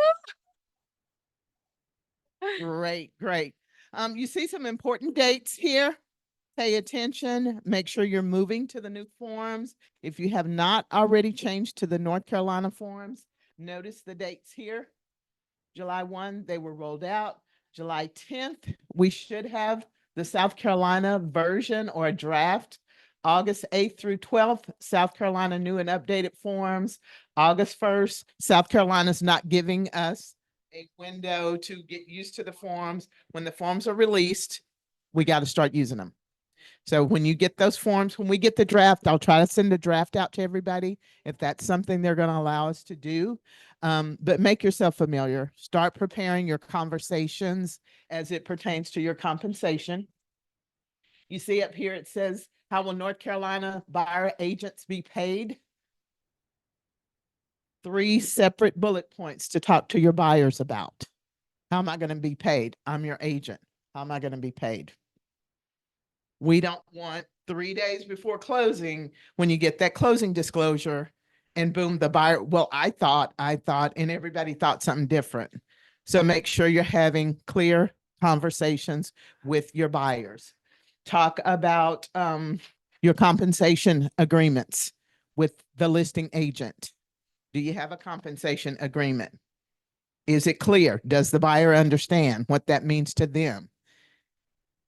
Great, great. You see some important dates here. Pay attention. Make sure you're moving to the new forms. If you have not already changed to the North Carolina forms, notice the dates here. July 1, they were rolled out. July 10th, we should have the South Carolina version or a draft. August 8th through 12th, South Carolina new and updated forms. August 1st, South Carolina's not giving us a window to get used to the forms. When the forms are released, we got to start using them. So when you get those forms, when we get the draft, I'll try to send a draft out to everybody if that's something they're going to allow us to do. But make yourself familiar. Start preparing your conversations as it pertains to your compensation. You see up here, it says, how will North Carolina buyer agents be paid? 3 separate bullet points to talk to your buyers about. How am I going to be paid? I'm your agent. How am I going to be paid? We don't want 3 days before closing, when you get that closing disclosure and boom, the buyer, well, I thought, and everybody thought something different. So make sure you're having clear conversations with your buyers. Talk about your compensation agreements with the listing agent. Do you have a compensation agreement? Is it clear? Does the buyer understand what that means to them?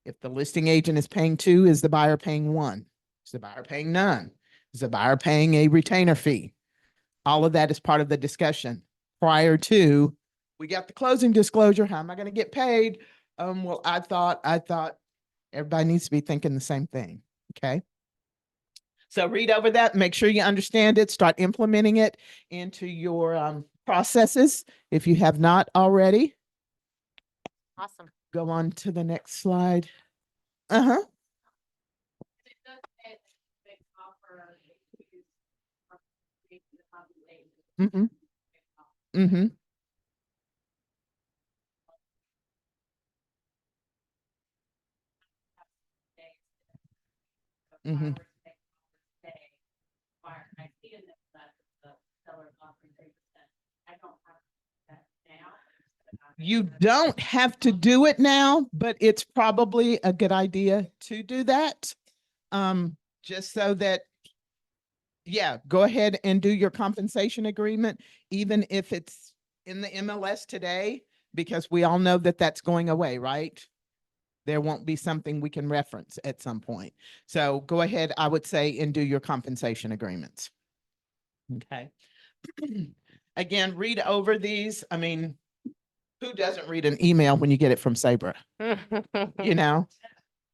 If the listing agent is paying 2, is the buyer paying 1? Is the buyer paying none? Is the buyer paying a retainer fee? All of that is part of the discussion prior to, we got the closing disclosure. How am I going to get paid? Well, I thought everybody needs to be thinking the same thing. Okay. So read over that, make sure you understand it, start implementing it into your processes. If you have not already, Awesome. go on to the next slide. Uh-huh. Mm-hmm. Mm-hmm. Mm-hmm. You don't have to do it now, but it's probably a good idea to do that. Just so that, yeah, go ahead and do your compensation agreement, even if it's in the MLS today, because we all know that that's going away, right? There won't be something we can reference at some point. So go ahead, I would say, and do your compensation agreements. Okay. Again, read over these. I mean, who doesn't read an email when you get it from Sabra? You know?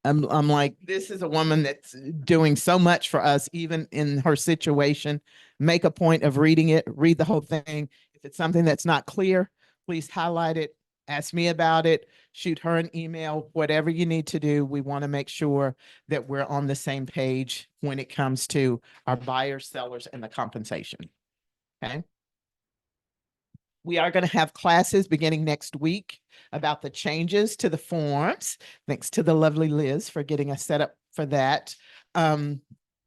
I'm like, this is a woman that's doing so much for us, even in her situation. Make a point of reading it, read the whole thing. If it's something that's not clear, please highlight it, ask me about it, shoot her an email, whatever you need to do. We want to make sure that we're on the same page when it comes to our buyers, sellers, and the compensation. Okay. We are going to have classes beginning next week about the changes to the forms. Thanks to the lovely Liz for getting us set up for that.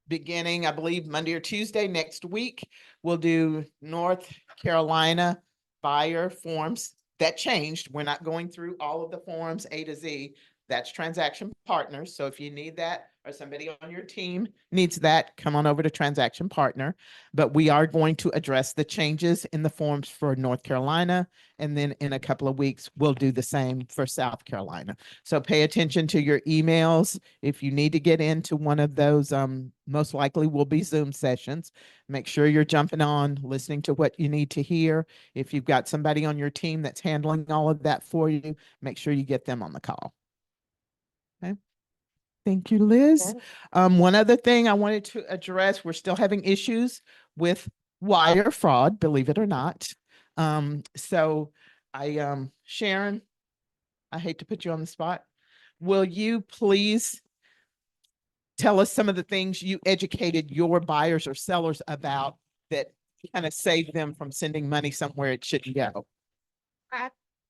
Beginning, I believe, Monday or Tuesday next week, we'll do North Carolina buyer forms. That changed. We're not going through all of the forms A to Z. That's Transaction Partners. So if you need that, or somebody on your team needs that, come on over to Transaction Partner. But we are going to address the changes in the forms for North Carolina. And then in a couple of weeks, we'll do the same for South Carolina. So pay attention to your emails. If you need to get into one of those, most likely will be Zoom sessions. Make sure you're jumping on, listening to what you need to hear. If you've got somebody on your team that's handling all of that for you, make sure you get them on the call. Okay. Thank you, Liz. One other thing I wanted to address, we're still having issues with wire fraud, believe it or not. So Sharon, I hate to put you on the spot. Will you please tell us some of the things you educated your buyers or sellers about that kind of saved them from sending money somewhere it shouldn't go?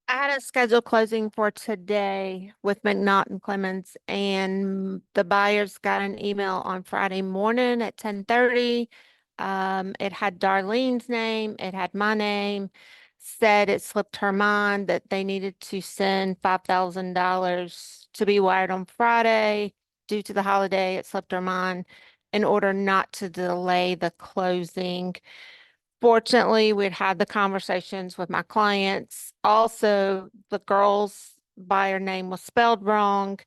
I had a scheduled closing for today with McNaught and Clemens, and the buyers got an email on Friday morning at 10:30. It had Darlene's name, it had my name, said it slipped her mind that they needed to send $5,000 to be wired on Friday. Due to the holiday, it slipped her mind in order not to delay the closing. Fortunately, we'd had the conversations with my clients. Also, the girl's buyer name was spelled wrong.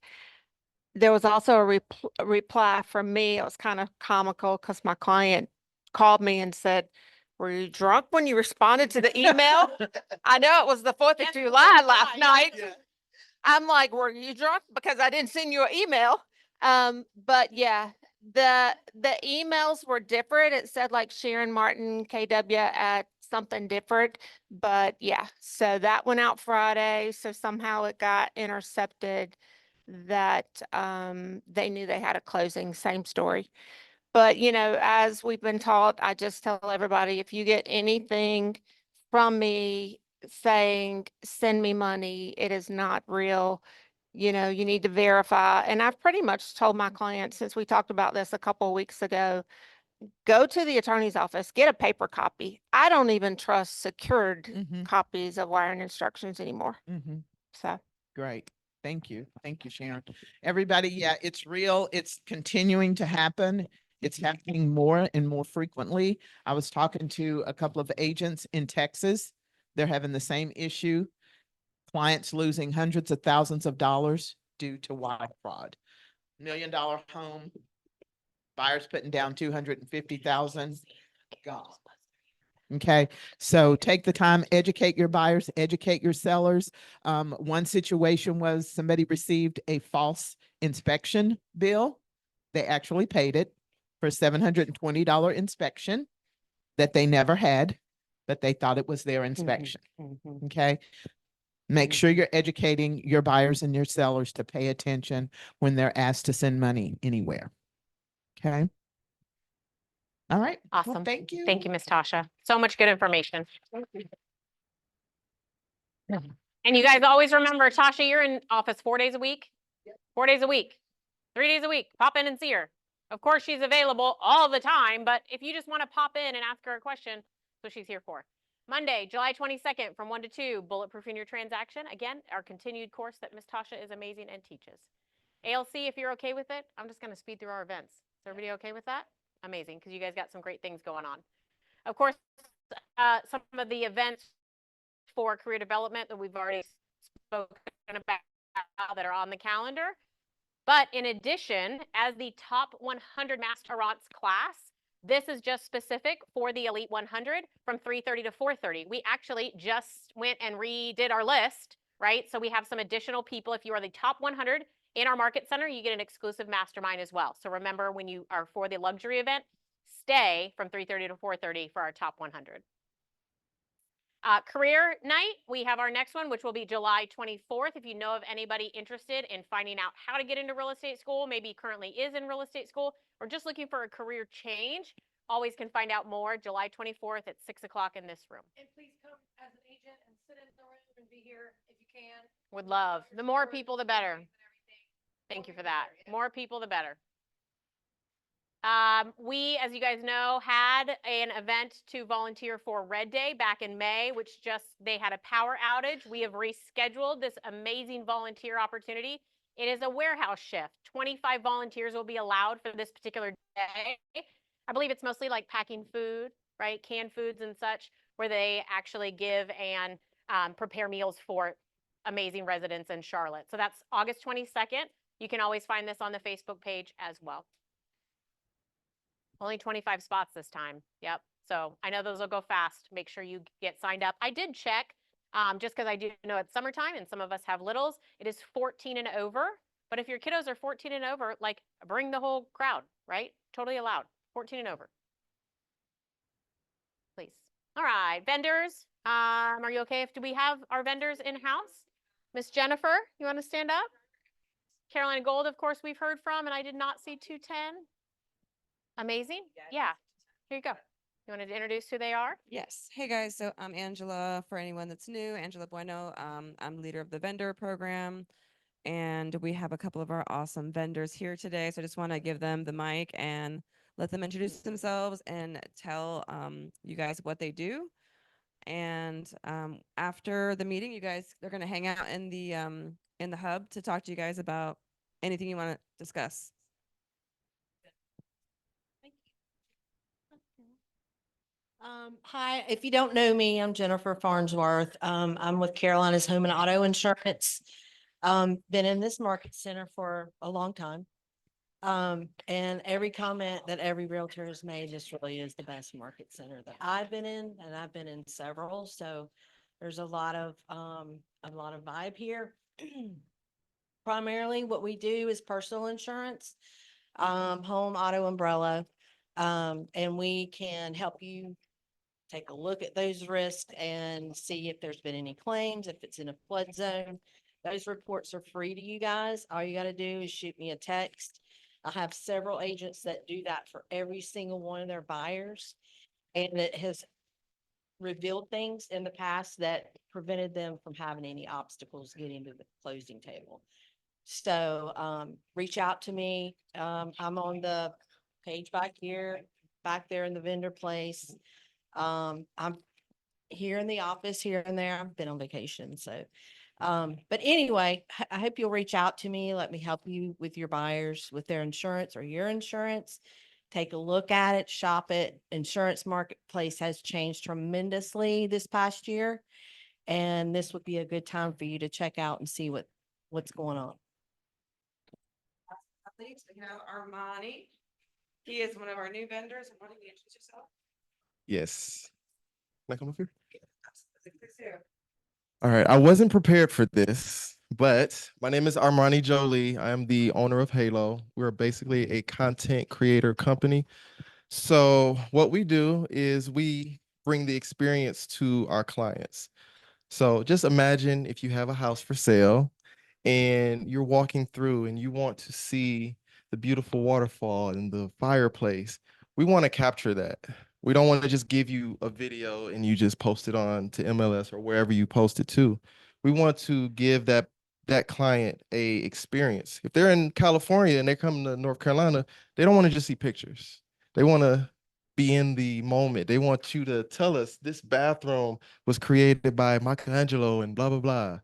There was also a reply from me. It was kind of comical because my client called me and said, "Were you drunk when you responded to the email?" I know it was the 4th of July last night. Yeah. I'm like, "Were you drunk? Because I didn't send you an email." But yeah, the emails were different. It said like Sharon Martin KW at something different, but yeah, so that went out Friday. So somehow it got intercepted that they knew they had a closing. Same story. But you know, as we've been taught, I just tell everybody, if you get anything from me saying send me money, it is not real. You know, you need to verify. And I've pretty much told my clients, since we talked about this a couple of weeks ago, go to the attorney's office, get a paper copy. I don't even trust secured copies of wiring instructions anymore. So great. Thank you. Thank you, Sharon. Everybody, yeah, it's real. It's continuing to happen. It's happening more and more frequently. I was talking to a couple of agents in Texas. They're having the same issue. Clients losing hundreds of thousands of dollars due to wire fraud. $1 million home, buyers putting down 250,000. Gone. Okay, so take the time, educate your buyers, educate your sellers. One situation was somebody received a false inspection bill. They actually paid it for a $720 inspection that they never had, but they thought it was their inspection. Okay. Make sure you're educating your buyers and your sellers to pay attention when they're asked to send money anywhere. Okay. All right. Awesome. Well, thank you. Thank you, Miss Tasha. So much good information. And you guys always remember, Tasha, you're in office 4 days a week, 4 days a week, 3 days a week. Pop in and see her. Of course, she's available all the time, but if you just want to pop in and ask her a question, that's what she's here for. Monday, July 22nd from 1 to 2, Bulletproofing Your Transaction. Again, our continued course that Miss Tasha is amazing and teaches. ALC, if you're okay with it, I'm just going to speed through our events. Is everybody okay with that? Amazing, because you guys got some great things going on. Of course, some of the events for career development that we've already spoken about that are on the calendar. But in addition, as the top 100 Masterants class, this is just specific for the Elite 100 from 3:30 to 4:30. We actually just went and redid our list, right? So we have some additional people. If you are the top 100 in our market center, you get an exclusive mastermind as well. So remember, when you are for the luxury event, stay from 3:30 to 4:30 for our top 100. Career night, we have our next one, which will be July 24th. If you know of anybody interested in finding out how to get into real estate school, maybe currently is in real estate school, or just looking for a career change, always can find out more July 24th at 6 o'clock in this room. And please come as an agent and sit in the room and be here if you can. Would love. The more people, the better. Thank you for that. More people, the better. We, as you guys know, had an event to volunteer for Red Day back in May, which they had a power outage. We have rescheduled this amazing volunteer opportunity. It is a warehouse shift. 25 volunteers will be allowed for this particular day. I believe it's mostly like packing food, right? Canned foods and such, where they actually give and prepare meals for amazing residents in Charlotte. So that's August 22nd. You can always find this on the Facebook page as well. Only 25 spots this time. Yep. So I know those will go fast. Make sure you get signed up. I did check just because I do know it's summertime and some of us have littles. It is 14 and over. But if your kiddos are 14 and over, like bring the whole crowd, right? Totally allowed. 14 and over. Please. All right. Vendors. Are you okay? Do we have our vendors in-house? Miss Jennifer, you want to stand up? Carolina Gold, of course, we've heard from, and I did not see 210. Amazing. Yeah. Here you go. You wanted to introduce who they are? Yes. Hey guys. So I'm Angela. For anyone that's new, Angela Bueno. I'm leader of the vendor program, and we have a couple of our awesome vendors here today. So I just want to give them the mic and let them introduce themselves and tell you guys what they do. And after the meeting, they're going to hang out in the hub to talk to you guys about anything you want to discuss. Hi, if you don't know me, I'm Jennifer Farnsworth. I'm with Carolina's Home and Auto Insurance. Been in this market center for a long time. And every comment that every realtor has made, this really is the best market center that I've been in, and I've been in several. So there's a lot of vibe here. Primarily what we do is personal insurance, home, auto, umbrella. And we can help you take a look at those risks and see if there's been any claims, if it's in a flood zone. Those reports are free to you guys. All you got to do is shoot me a text. I have several agents that do that for every single one of their buyers. And it has revealed things in the past that prevented them from having any obstacles getting to the closing table. So reach out to me. I'm on the page back there in the vendor place. I'm here in the office here and there. I've been on vacation. So, but anyway, I hope you'll reach out to me. Let me help you with your buyers, with their insurance or your insurance. Take a look at it, shop it. Insurance marketplace has changed tremendously this past year. And this would be a good time for you to check out and see what's going on. We have Armani. He is one of our new vendors. Why don't you introduce yourself? Yes. Can I come up here? Absolutely. All right. I wasn't prepared for this, but my name is Armani Jolie. I am the owner of Halo. We're basically a content creator company. So what we do is we bring the experience to our clients. So just imagine if you have a house for sale and you're walking through and you want to see the beautiful waterfall and the fireplace. We want to capture that. We don't want to just give you a video and you just post it on to MLS or wherever you post it to. We want to give that client a experience. If they're in California and they come to North Carolina, they don't want to just see pictures. They want to be in the moment. They want you to tell us this bathroom was created by Michelangelo and blah, blah, blah.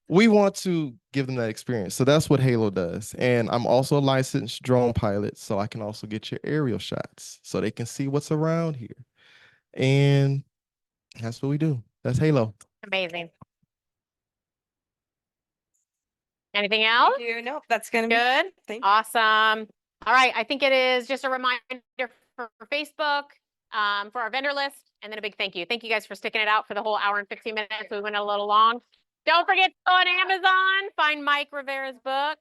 We want to give them that experience. So that's what Halo does. And I'm also a licensed drone pilot, so I can also get your aerial shots so they can see what's around here. And that's what we do. That's Halo. Amazing. Anything else? Thank you. Nope, that's gonna be Good. Thank you. Awesome. All right. I think it is just a reminder for Facebook, for our vendor list, and then a big thank you. Thank you guys for sticking it out for the whole hour and 15 minutes. We went a little long. Don't forget to go on Amazon, find Mike Rivera's book.